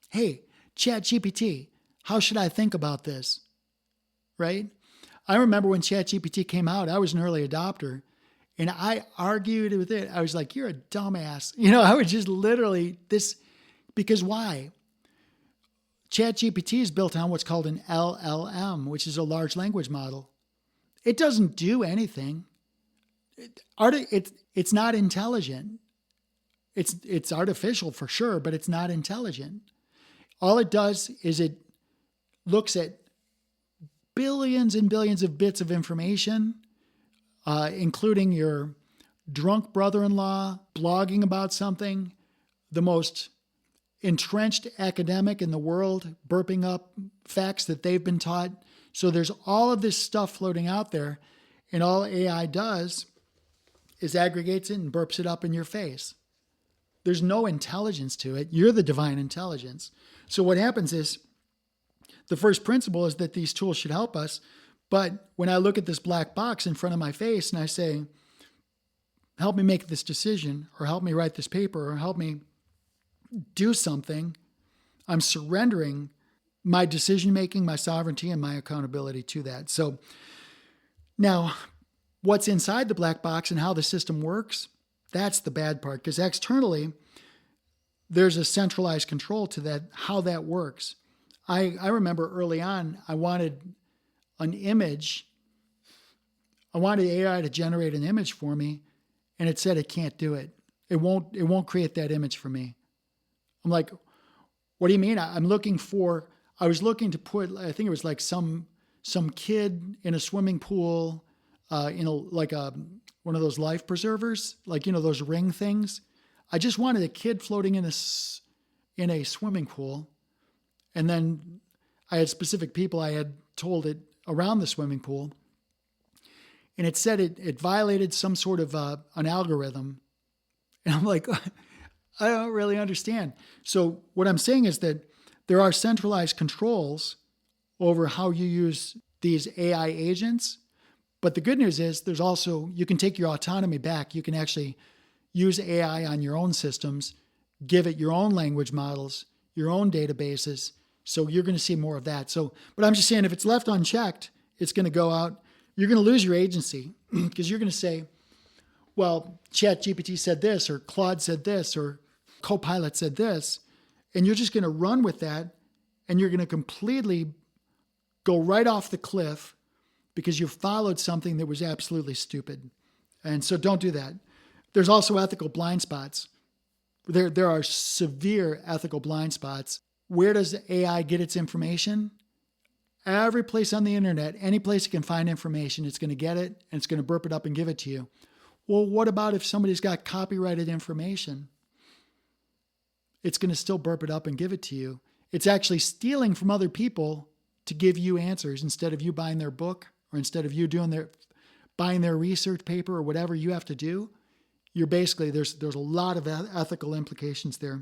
Hey, ChatGPT, how should I think about this? Right? I remember when ChatGPT came out, I was an early adopter, and I argued with it. I was like, you're a dumbass. I would just literally because why? ChatGPT is built on what's called an LLM, which is a large language model. It doesn't do anything. It's not intelligent. It's artificial for sure, but it's not intelligent. All it does is it looks at billions and billions of bits of information, including your drunk brother-in-law blogging about something, the most entrenched academic in the world burping up facts that they've been taught. So there's all of this stuff floating out there, and all AI does is aggregates it and burps it up in your face. There's no intelligence to it. You're the divine intelligence. So what happens is, the first principle is that these tools should help us. But when I look at this black box in front of my face and I say, help me make this decision, or help me write this paper, or help me do something, I'm surrendering my decision-making, my sovereignty, and my accountability to that. So now, what's inside the black box and how the system works, that's the bad part, because externally, there's a centralized control to that, how that works. I remember early on, I wanted an image. I wanted AI to generate an image for me, and it said it can't do it. It won't create that image for me. I'm like, what do you mean? I was looking to put, I think it was like some kid in a swimming pool, one of those life preservers, like, those ring things. I just wanted a kid floating in a swimming pool. And then I had specific people I had told it around the swimming pool. And it said it violated some sort of an algorithm. And I'm like, I don't really understand. So what I'm saying is that there are centralized controls over how you use these AI agents. But the good news is there's also, you can take your autonomy back. You can actually use AI on your own systems, give it your own language models, your own databases. So you're going to see more of that. But I'm just saying, if it's left unchecked, it's going to go out. You're going to lose your agency because you're going to say, well, ChatGPT said this, or Claude said this, or Copilot said this. And you're just going to run with that. And you're going to completely go right off the cliff because you followed something that was absolutely stupid. And so don't do that. There's also ethical blind spots. There are severe ethical blind spots. Where does AI get its information? Every place on the internet, any place it can find information, it's going to get it and it's going to burp it up and give it to you. Well, what about if somebody's got copyrighted information? It's going to still burp it up and give it to you. It's actually stealing from other people to give you answers instead of you buying their book, or instead of you buying their research paper or whatever you have to do. You're basically, there's a lot of ethical implications there.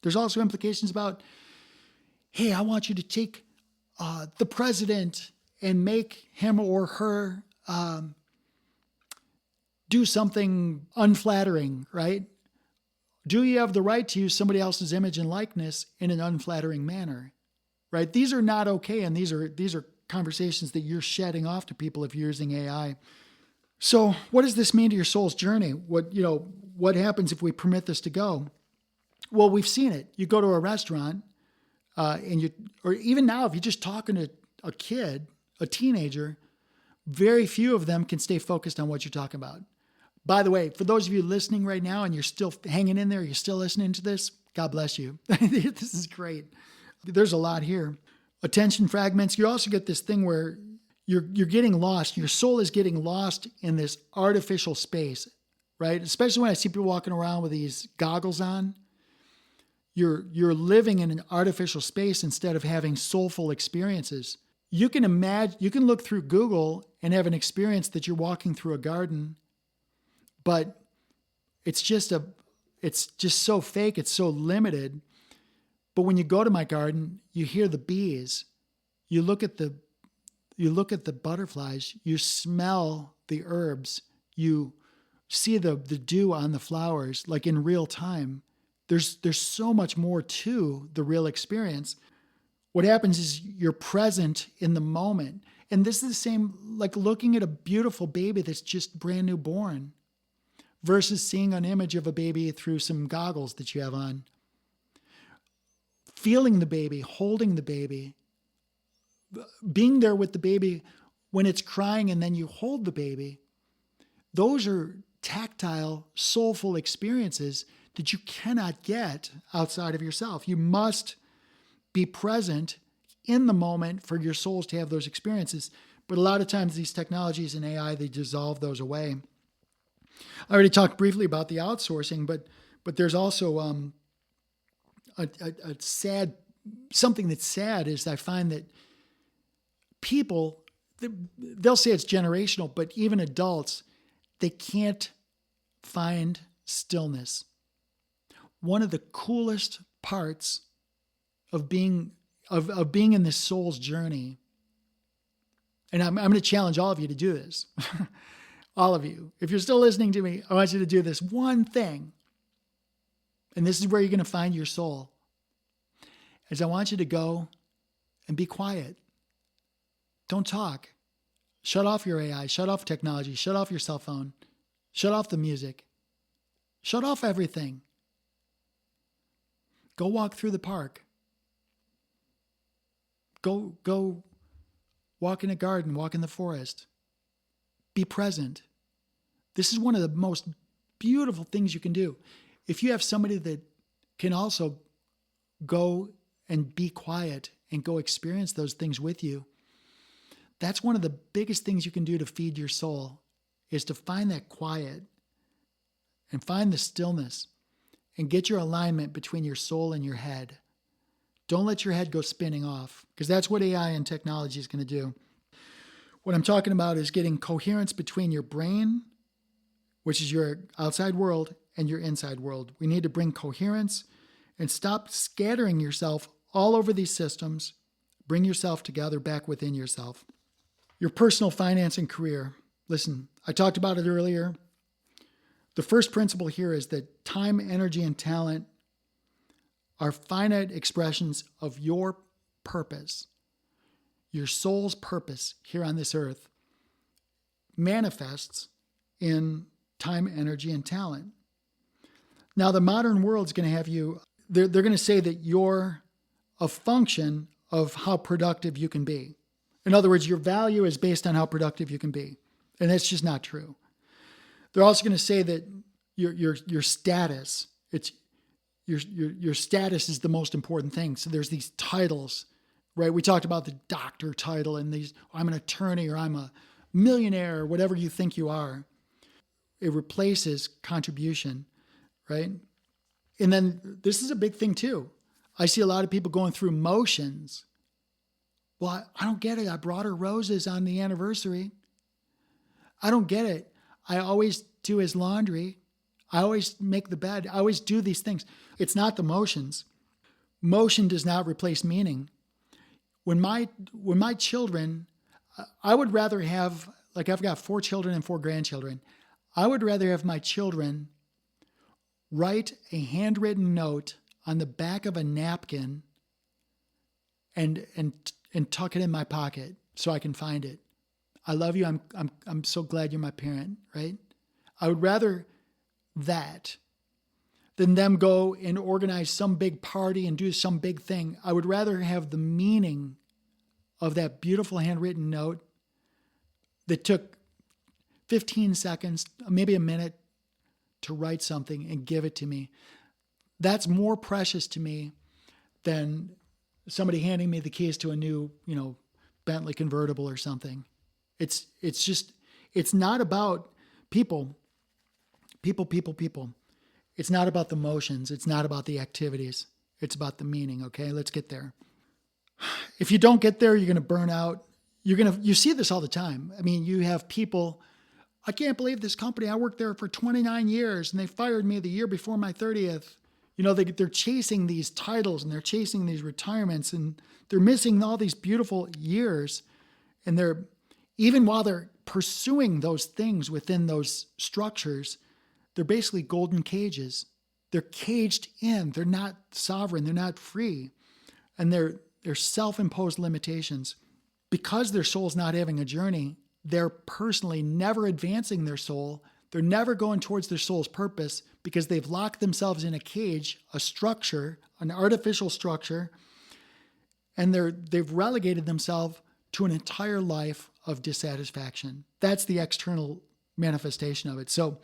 There's also implications about, hey, I want you to take the president and make him or her do something unflattering, right? Do you have the right to use somebody else's image and likeness in an unflattering manner, right? These are not okay, and these are conversations that you're shedding off to people if you're using AI. So what does this mean to your soul's journey? What happens if we permit this to go? Well, we've seen it. You go to a restaurant, or even now, if you're just talking to a kid, a teenager, very few of them can stay focused on what you're talking about. By the way, for those of you listening right now and you're still hanging in there, you're still listening to this, God bless you. This is great. There's a lot here. Attention fragments. You also get this thing where you're getting lost. Your soul is getting lost in this artificial space, right? Especially when I see people walking around with these goggles on. You're living in an artificial space instead of having soulful experiences. You can look through Google and have an experience that you're walking through a garden, but it's just so fake. It's so limited. But when you go to my garden, you hear the bees. You look at the butterflies. You smell the herbs. You see the dew on the flowers, like in real time. There's so much more to the real experience. What happens is you're present in the moment. And this is the same, like looking at a beautiful baby that's just brand new born versus seeing an image of a baby through some goggles that you have on. feeling the baby, holding the baby, being there with the baby when it's crying and then you hold the baby. Those are tactile, soulful experiences that you cannot get outside of yourself. You must be present in the moment for your souls to have those experiences. But a lot of times these technologies and AI, they dissolve those away. I already talked briefly about the outsourcing, but there's also a sad, something that's sad is I find that people, they'll say it's generational, but even adults, they can't find stillness. One of the coolest parts of being in this soul's journey, and I'm going to challenge all of you to do this. All of you. If you're still listening to me, I want you to do this one thing. And this is where you're going to find your soul. Is I want you to go and be quiet. Don't talk. Shut off your AI, shut off technology, shut off your cell phone, shut off the music, shut off everything. Go walk through the park. Go walk in a garden, walk in the forest. Be present. This is one of the most beautiful things you can do. If you have somebody that can also go and be quiet and go experience those things with you, that's one of the biggest things you can do to feed your soul, is to find that quiet and find the stillness and get your alignment between your soul and your head. Don't let your head go spinning off, because that's what AI and technology is going to do. What I'm talking about is getting coherence between your brain, which is your outside world, and your inside world. We need to bring coherence and stop scattering yourself all over these systems. Bring yourself together back within yourself. Your personal finance and career. Listen, I talked about it earlier. The first principle here is that time, energy, and talent are finite expressions of your purpose. Your soul's purpose here on this earth manifests in time, energy, and talent. Now, the modern world's going to have you, they're going to say that you're a function of how productive you can be. In other words, your value is based on how productive you can be. And that's just not true. They're also going to say that your status, it's your status is the most important thing. So there's these titles, right? We talked about the doctor title and these, I'm an attorney or I'm a millionaire or whatever you think you are. It replaces contribution, right? And then this is a big thing too. I see a lot of people going through motions. Well, I don't get it. I brought her roses on the anniversary. I don't get it. I always do his laundry. I always make the bed. I always do these things. It's not the motions. Motion does not replace meaning. When my children, I would rather have, like I've got 4 children and 4 grandchildren. I would rather have my children write a handwritten note on the back of a napkin and tuck it in my pocket so I can find it. I love you. I'm so glad you're my parent, right? I would rather that than them go and organize some big party and do some big thing. I would rather have the meaning of that beautiful handwritten note that took 15 seconds, maybe a minute to write something and give it to me. That's more precious to me than somebody handing me the keys to a new, Bentley convertible or something. It's not about people. It's not about the motions. It's not about the activities. It's about the meaning. Okay, let's get there. If you don't get there, you're going to burn out. You see this all the time. I mean, you have people, I can't believe this company. I worked there for 29 years and they fired me the year before my 30th. They're chasing these titles and they're chasing these retirements and they're missing all these beautiful years. And even while they're pursuing those things within those structures, they're basically golden cages. They're caged in. They're not sovereign. They're not free. And they're self-imposed limitations. Because their soul's not having a journey, they're personally never advancing their soul. They're never going towards their soul's purpose because they've locked themselves in a cage, a structure, an artificial structure, and they've relegated themselves to an entire life of dissatisfaction. That's the external manifestation of it. So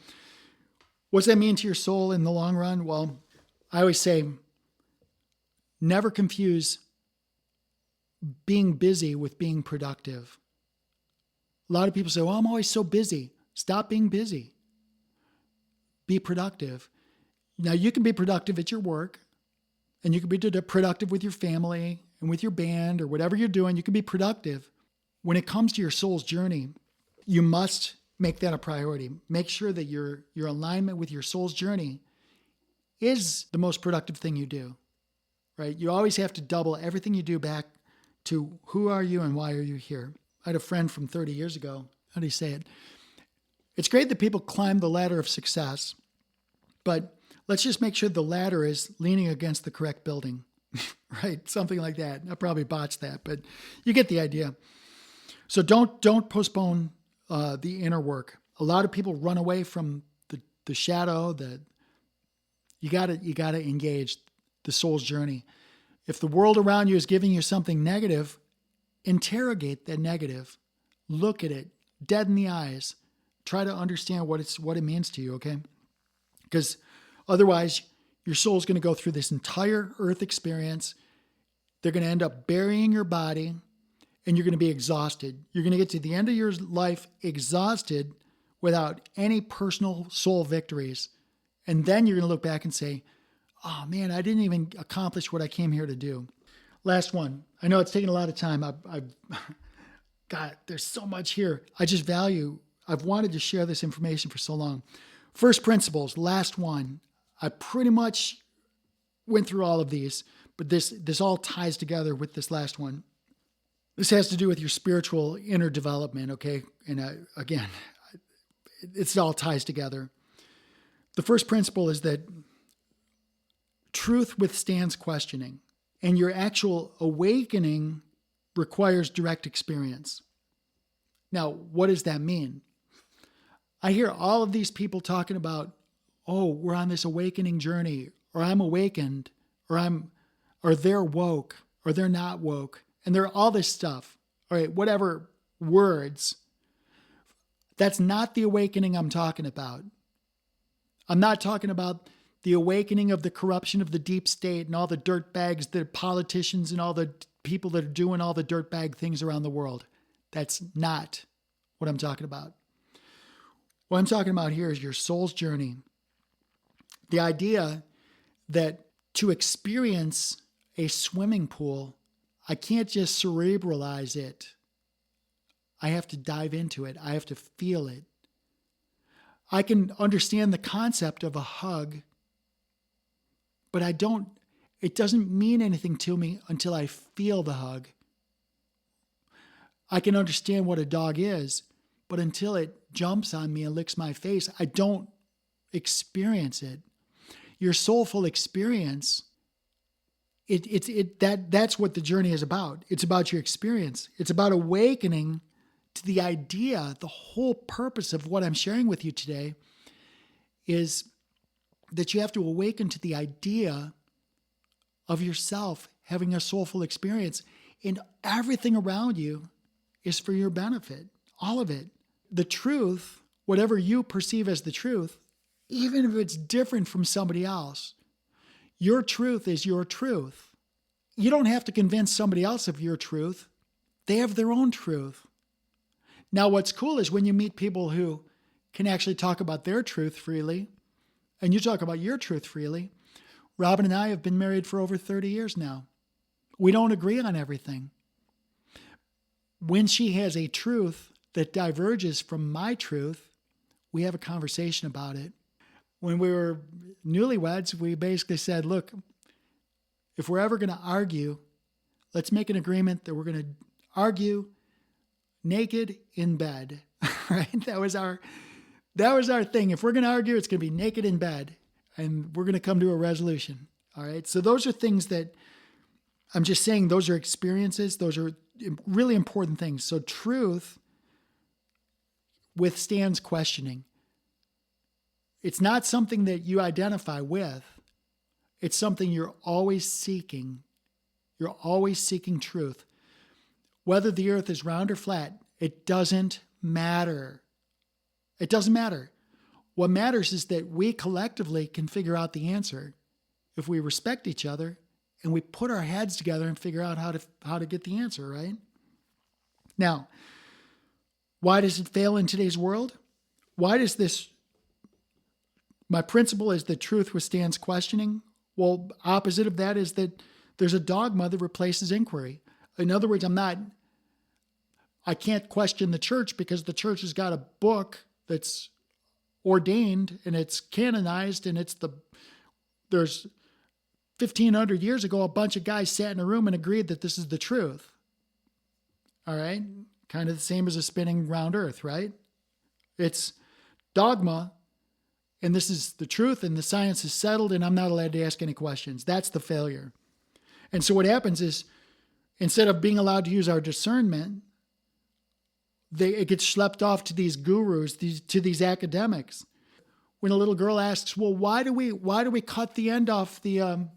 what's that mean to your soul in the long run? Well, I always say, never confuse being busy with being productive. A lot of people say, well, I'm always so busy. Stop being busy. Be productive. Now, you can be productive at your work, and you can be productive with your family and with your band or whatever you're doing. You can be productive. When it comes to your soul's journey, you must make that a priority. Make sure that your alignment with your soul's journey is the most productive thing you do, right? You always have to double everything you do back to who are you and why are you here? I had a friend from 30 years ago. How do you say it? It's great that people climb the ladder of success, but let's just make sure the ladder is leaning against the correct building, right? Something like that. I probably botched that, but you get the idea. So don't postpone the inner work. A lot of people run away from the shadow. You gotta engage the soul's journey. If the world around you is giving you something negative, interrogate that negative. Look at it dead in the eyes. Try to understand what it means to you, okay? Because otherwise, your soul's going to go through this entire earth experience. They're going to end up burying your body, and you're going to be exhausted. You're going to get to the end of your life exhausted without any personal soul victories. And then you're going to look back and say, oh man, I didn't even accomplish what I came here to do. Last one. I know it's taken a lot of time. God, there's so much here. I've wanted to share this information for so long. First principles, last one. I pretty much went through all of these, but this all ties together with this last one. This has to do with your spiritual inner development, okay? And again, it all ties together. The first principle is that truth withstands questioning, and your actual awakening requires direct experience. Now, what does that mean? I hear all of these people talking about, oh, we're on this awakening journey, or I'm awakened, or they're woke, or they're not woke, and they're all this stuff, all right, whatever words. That's not the awakening I'm talking about. I'm not talking about the awakening of the corruption of the deep state and all the dirtbags, the politicians and all the people that are doing all the dirtbag things around the world. That's not what I'm talking about. What I'm talking about here is your soul's journey. The idea that to experience a swimming pool, I can't just cerebralize it. I have to dive into it. I have to feel it. I can understand the concept of a hug, but it doesn't mean anything to me until I feel the hug. I can understand what a dog is, but until it jumps on me and licks my face, I don't experience it. Your soulful experience, that's what the journey is about. It's about your experience. It's about awakening to the idea. The whole purpose of what I'm sharing with you today is that you have to awaken to the idea of yourself having a soulful experience, and everything around you is for your benefit. All of it. The truth, whatever you perceive as the truth, even if it's different from somebody else, your truth is your truth. You don't have to convince somebody else of your truth. They have their own truth. Now, what's cool is when you meet people who can actually talk about their truth freely, and you talk about your truth freely. Robin and I have been married for over 30 years now. We don't agree on everything. When she has a truth that diverges from my truth, we have a conversation about it. When we were newlyweds, we basically said, look, if we're ever going to argue, let's make an agreement that we're going to argue naked in bed, right? That was our thing. If we're going to argue, it's going to be naked in bed, and we're going to come to a resolution. All right. So those are things that I'm just saying, those are experiences. Those are really important things. So truth withstands questioning. It's not something that you identify with. It's something you're always seeking. You're always seeking truth. Whether the earth is round or flat, it doesn't matter. It doesn't matter. What matters is that we collectively can figure out the answer if we respect each other and we put our heads together and figure out how to get the answer, right? Now, why does it fail in today's world? Why does this? My principle is that truth withstands questioning. Well, opposite of that is that there's a dogma that replaces inquiry. In other words, I can't question the church because the church has got a book that's ordained and it's canonized, and there's 1,500 years ago, a bunch of guys sat in a room and agreed that this is the truth. All right? Kind of the same as a spinning round earth, right? It's dogma, and this is the truth, and the science is settled, and I'm not allowed to ask any questions. That's the failure. And so what happens is, instead of being allowed to use our discernment, it gets schlepped off to these gurus, to these academics. When a little girl asks, "Well, why do we cut the end off the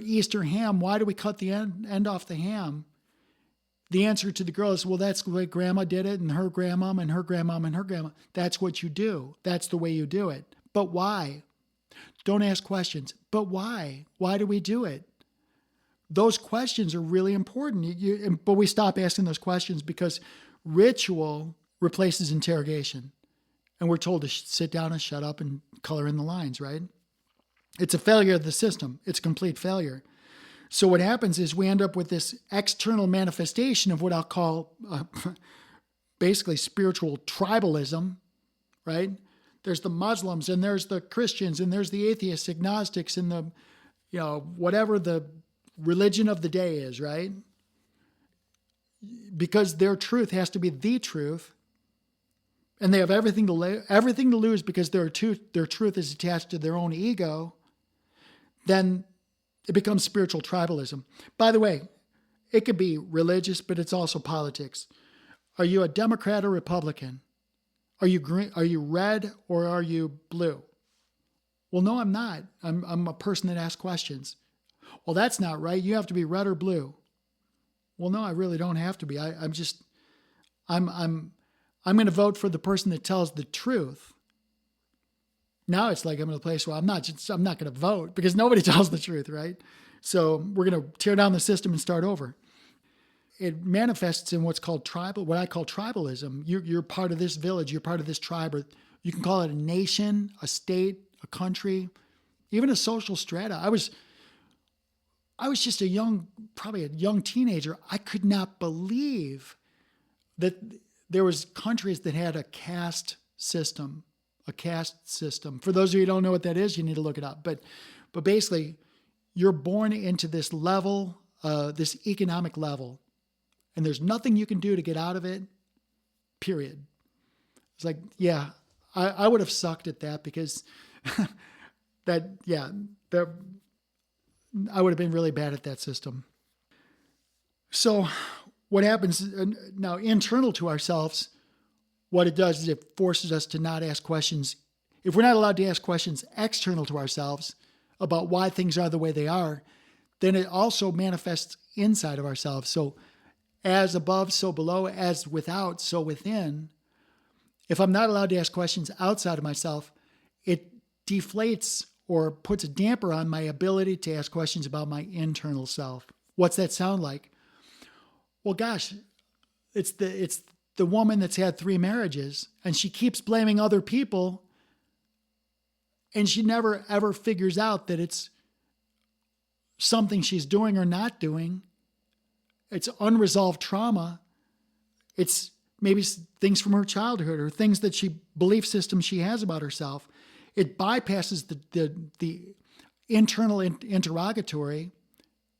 Easter ham? Why do we cut the end off the ham?" The answer to the girl is, "Well, that's the way Grandma did it, and her grandmom, and her grandmom, and her grandma. That's what you do. That's the way you do it." But why? Don't ask questions. But why? Why do we do it? Those questions are really important. But we stop asking those questions because ritual replaces interrogation. And we're told to sit down and shut up and color in the lines, right? It's a failure of the system. It's a complete failure. So what happens is we end up with this external manifestation of what I'll call basically spiritual tribalism, right? There's the Muslims, and there's the Christians, and there's the atheists, agnostics, and the, whatever the religion of the day is, right? Because their truth has to be the truth, and they have everything to lose because their truth is attached to their own ego, then it becomes spiritual tribalism. By the way, it could be religious, but it's also politics. Are you a Democrat or Republican? Are you green? Are you red or are you blue? Well, no, I'm not. I'm a person that asks questions. Well, that's not right. You have to be red or blue. Well, no, I really don't have to be. I'm going to vote for the person that tells the truth. Now it's like I'm in a place where I'm not going to vote because nobody tells the truth, right? So we're going to tear down the system and start over. It manifests in what I call tribalism. You're part of this village. You're part of this tribe, or you can call it a nation, a state, a country, even a social strata. I was just probably a young teenager. I could not believe that there was countries that had a caste system. For those of you who don't know what that is, you need to look it up. But basically, you're born into this level, this economic level, and there's nothing you can do to get out of it, period. It's like, yeah, I would have sucked at that because I would have been really bad at that system. So what happens now internal to ourselves, what it does is it forces us to not ask questions. If we're not allowed to ask questions external to ourselves about why things are the way they are, then it also manifests inside of ourselves. So as above, so below, as without, so within. If I'm not allowed to ask questions outside of myself, it deflates or puts a damper on my ability to ask questions about my internal self. What's that sound like? Well, gosh, it's the woman that's had 3 marriages, and she keeps blaming other people, and she never ever figures out that it's something she's doing or not doing. It's unresolved trauma. It's maybe things from her childhood or things that belief systems she has about herself. It bypasses the internal interrogatory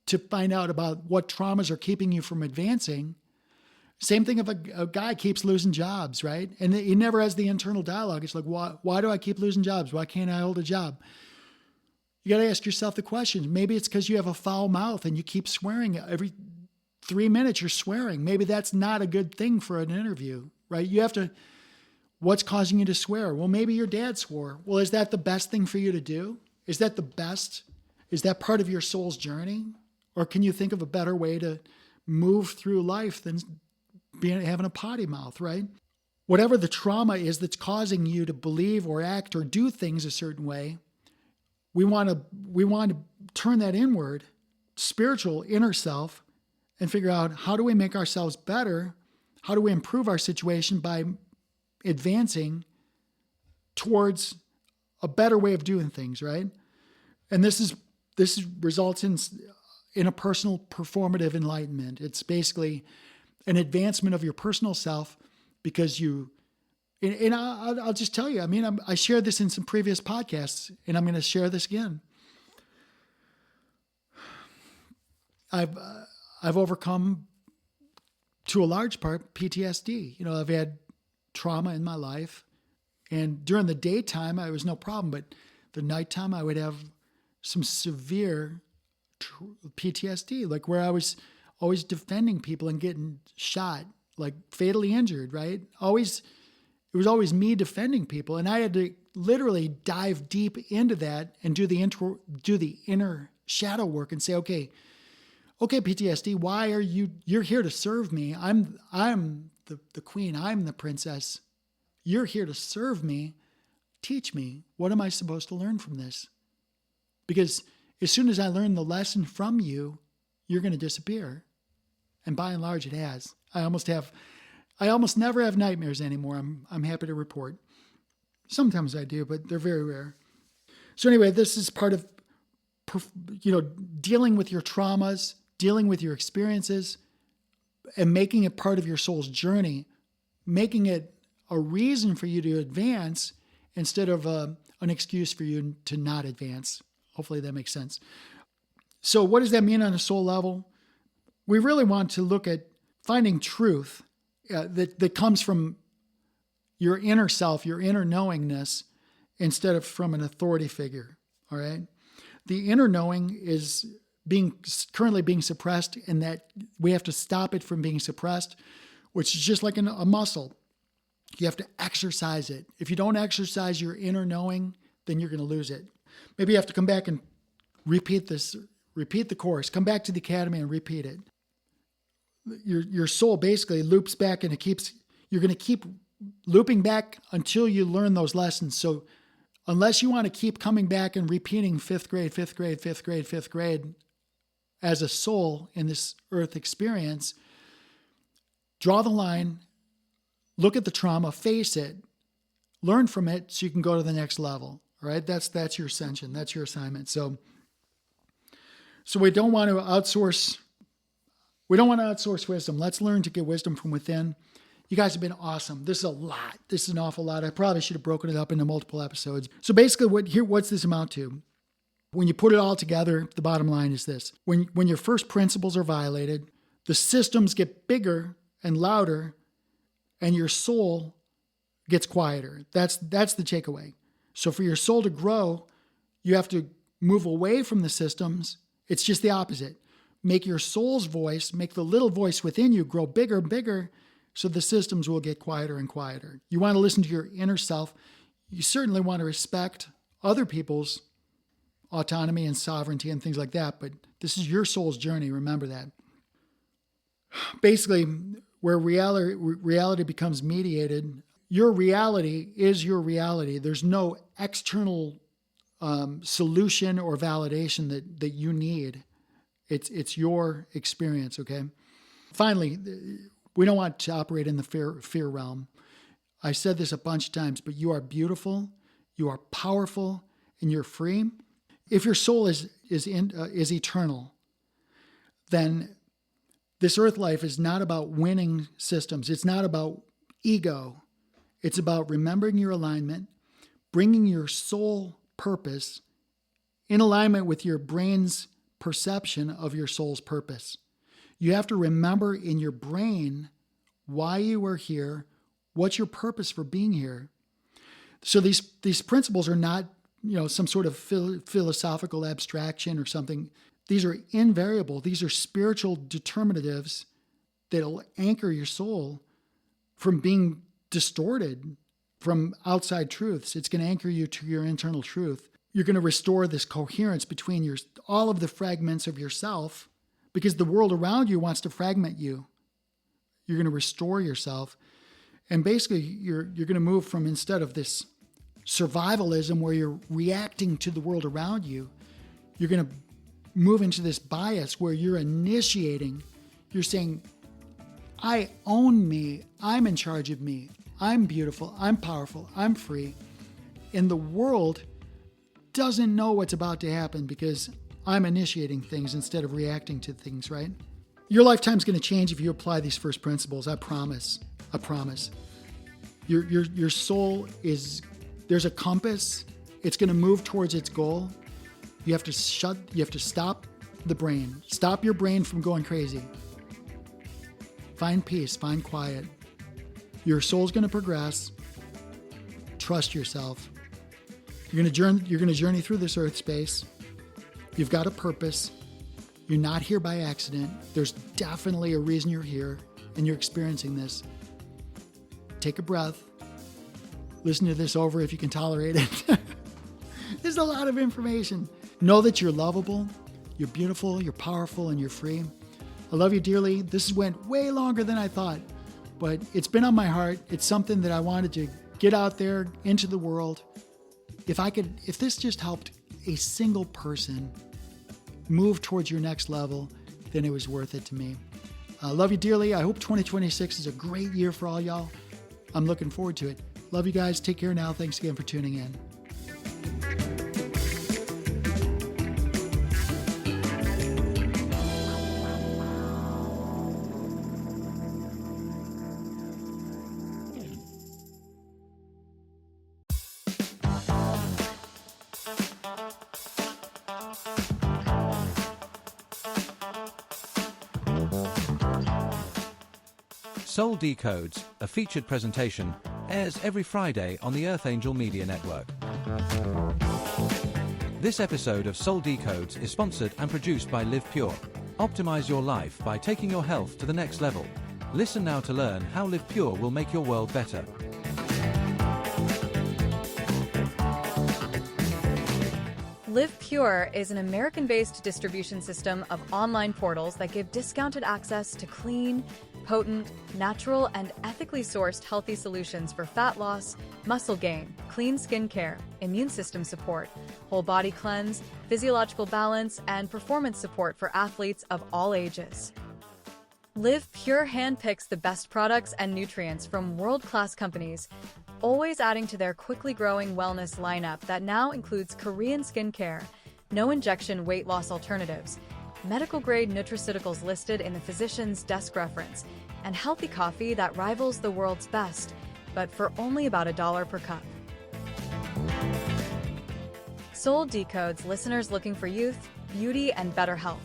to find out about what traumas are keeping you from advancing. Same thing if a guy keeps losing jobs, right? And he never has the internal dialogue. It's like, why do I keep losing jobs? Why can't I hold a job? You got to ask yourself the questions. Maybe it's because you have a foul mouth and you keep swearing. Every 3 minutes you're swearing. Maybe that's not a good thing for an interview, right? What's causing you to swear? Well, maybe your dad swore. Well, is that the best thing for you to do? Is that the best? Is that part of your soul's journey? Or can you think of a better way to move through life than having a potty mouth, right? Whatever the trauma is that's causing you to believe or act or do things a certain way, we want to turn that inward, spiritual inner self, and figure out, how do we make ourselves better? How do we improve our situation by advancing towards a better way of doing things, right? And this results in a personal performative enlightenment. It's basically an advancement of your personal self, because I'll just tell you, I shared this in some previous podcasts, and I'm going to share this again. I've overcome, to a large part, PTSD. I've had trauma in my life, and during the daytime, I was no problem, but the nighttime, I would have some severe PTSD, like where I was always defending people and getting shot, like fatally injured, right? It was always me defending people, and I had to literally dive deep into that and do the inner shadow work and say, okay, PTSD, why are you're here to serve me. I'm the queen, I'm the princess. You're here to serve me. Teach me, what am I supposed to learn from this? Because as soon as I learn the lesson from you, you're going to disappear. And by and large, it has. I almost never have nightmares anymore. I'm happy to report. Sometimes I do, but they're very rare. So anyway, this is part of, dealing with your traumas, dealing with your experiences, and making it part of your soul's journey, making it a reason for you to advance instead of an excuse for you to not advance. Hopefully that makes sense. So what does that mean on a soul level? We really want to look at finding truth that comes from your inner self, your inner knowingness, instead of from an authority figure. All right. The inner knowing is currently being suppressed, and that we have to stop it from being suppressed, which is just like a muscle. You have to exercise it. If you don't exercise your inner knowing, then you're going to lose it. Maybe you have to come back and repeat the course, come back to the academy and repeat it. Your soul basically loops back, and you're going to keep looping back until you learn those lessons. So unless you want to keep coming back and repeating fifth grade as a soul in this earth experience, draw the line, look at the trauma, face it, learn from it so you can go to the next level. All right? That's your ascension. That's your assignment. So we don't want to outsource wisdom. Let's learn to get wisdom from within. You guys have been awesome. This is a lot. This is an awful lot. I probably should have broken it up into multiple episodes. So basically, what's this amount to? When you put it all together, the bottom line is this. When your first principles are violated, the systems get bigger and louder, and your soul gets quieter. That's the takeaway. So for your soul to grow, you have to move away from the systems. It's just the opposite. Make your soul's voice, make the little voice within you grow bigger and bigger, so the systems will get quieter and quieter. You want to listen to your inner self. You certainly want to respect other people's autonomy and sovereignty and things like that, but this is your soul's journey. Remember that. Basically, where reality becomes mediated, your reality is your reality. There's no external solution or validation that you need. It's your experience, okay? Finally, we don't want to operate in the fear realm. I said this a bunch of times, but you are beautiful, you are powerful, and you're free. If your soul is eternal, then this earth life is not about winning systems. It's not about ego. It's about remembering your alignment, bringing your soul purpose in alignment with your brain's perception of your soul's purpose. You have to remember in your brain why you are here, what's your purpose for being here. So these principles are not, some sort of philosophical abstraction or something. These are invariable. These are spiritual determinatives that'll anchor your soul from being distorted, from outside truths. It's going to anchor you to your internal truth. You're going to restore this coherence between all of the fragments of yourself, because the world around you wants to fragment you. You're going to restore yourself. And basically, you're going to move from, instead of this survivalism where you're reacting to the world around you, you're going to move into this bias where you're initiating. You're saying, I own me. I'm in charge of me. I'm beautiful. I'm powerful. I'm free. And the world doesn't know what's about to happen because I'm initiating things instead of reacting to things, right? Your lifetime's going to change if you apply these first principles. I promise. I promise. Your soul there's a compass. It's going to move towards its goal. You have to stop the brain. Stop your brain from going crazy. Find peace, find quiet. Your soul's going to progress. Trust yourself. You're going to journey through this earth space. You've got a purpose. You're not here by accident. There's definitely a reason you're here and you're experiencing this. Take a breath. Listen to this over if you can tolerate it. There's a lot of information. Know that you're lovable, you're beautiful, you're powerful, and you're free. I love you dearly. This went way longer than I thought, but it's been on my heart. It's something that I wanted to get out there into the world. If this just helped a single person move towards your next level, then it was worth it to me. I love you dearly. I hope 2026 is a great year for all y'all. I'm looking forward to it. Love you guys. Take care now. Thanks again for tuning in. Soul Decodes, a featured presentation, airs every Friday on the Earth Angel Media Network. This episode of Soul Decodes is sponsored and produced by Live Pure. Optimize your life by taking your health to the next level. Listen now to learn how Live Pure will make your world better. Live Pure is an American-based distribution system of online portals that give discounted access to clean, potent, natural, and ethically sourced healthy solutions for fat loss, muscle gain, clean skin care, immune system support, whole body cleanse, physiological balance, and performance support for athletes of all ages. Live Pure handpicks the best products and nutrients from world-class companies, always adding to their quickly growing wellness lineup that now includes Korean skincare, no-injection weight loss alternatives, medical-grade nutraceuticals listed in the physician's desk reference, and healthy coffee that rivals the world's best, but for only about $1 per cup. Soul Decodes listeners looking for youth, beauty, and better health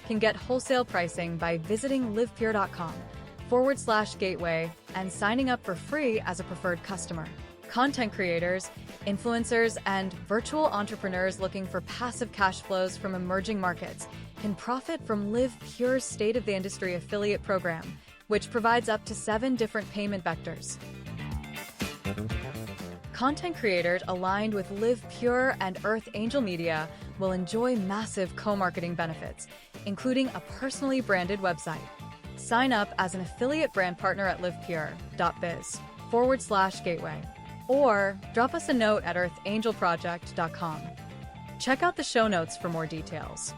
can get wholesale pricing by visiting livepure.com/gateway and signing up for free as a preferred customer. Content creators, influencers, and virtual entrepreneurs looking for passive cash flows from emerging markets can profit from Live Pure's state-of-the-industry affiliate program, which provides up to 7 different payment vectors. Content creators aligned with Live Pure and Earth Angel Media will enjoy massive co-marketing benefits, including a personally branded website. Sign up as an affiliate brand partner at livepure.biz/gateway, or drop us a note at earthangelproject.com. Check out the show notes for more details.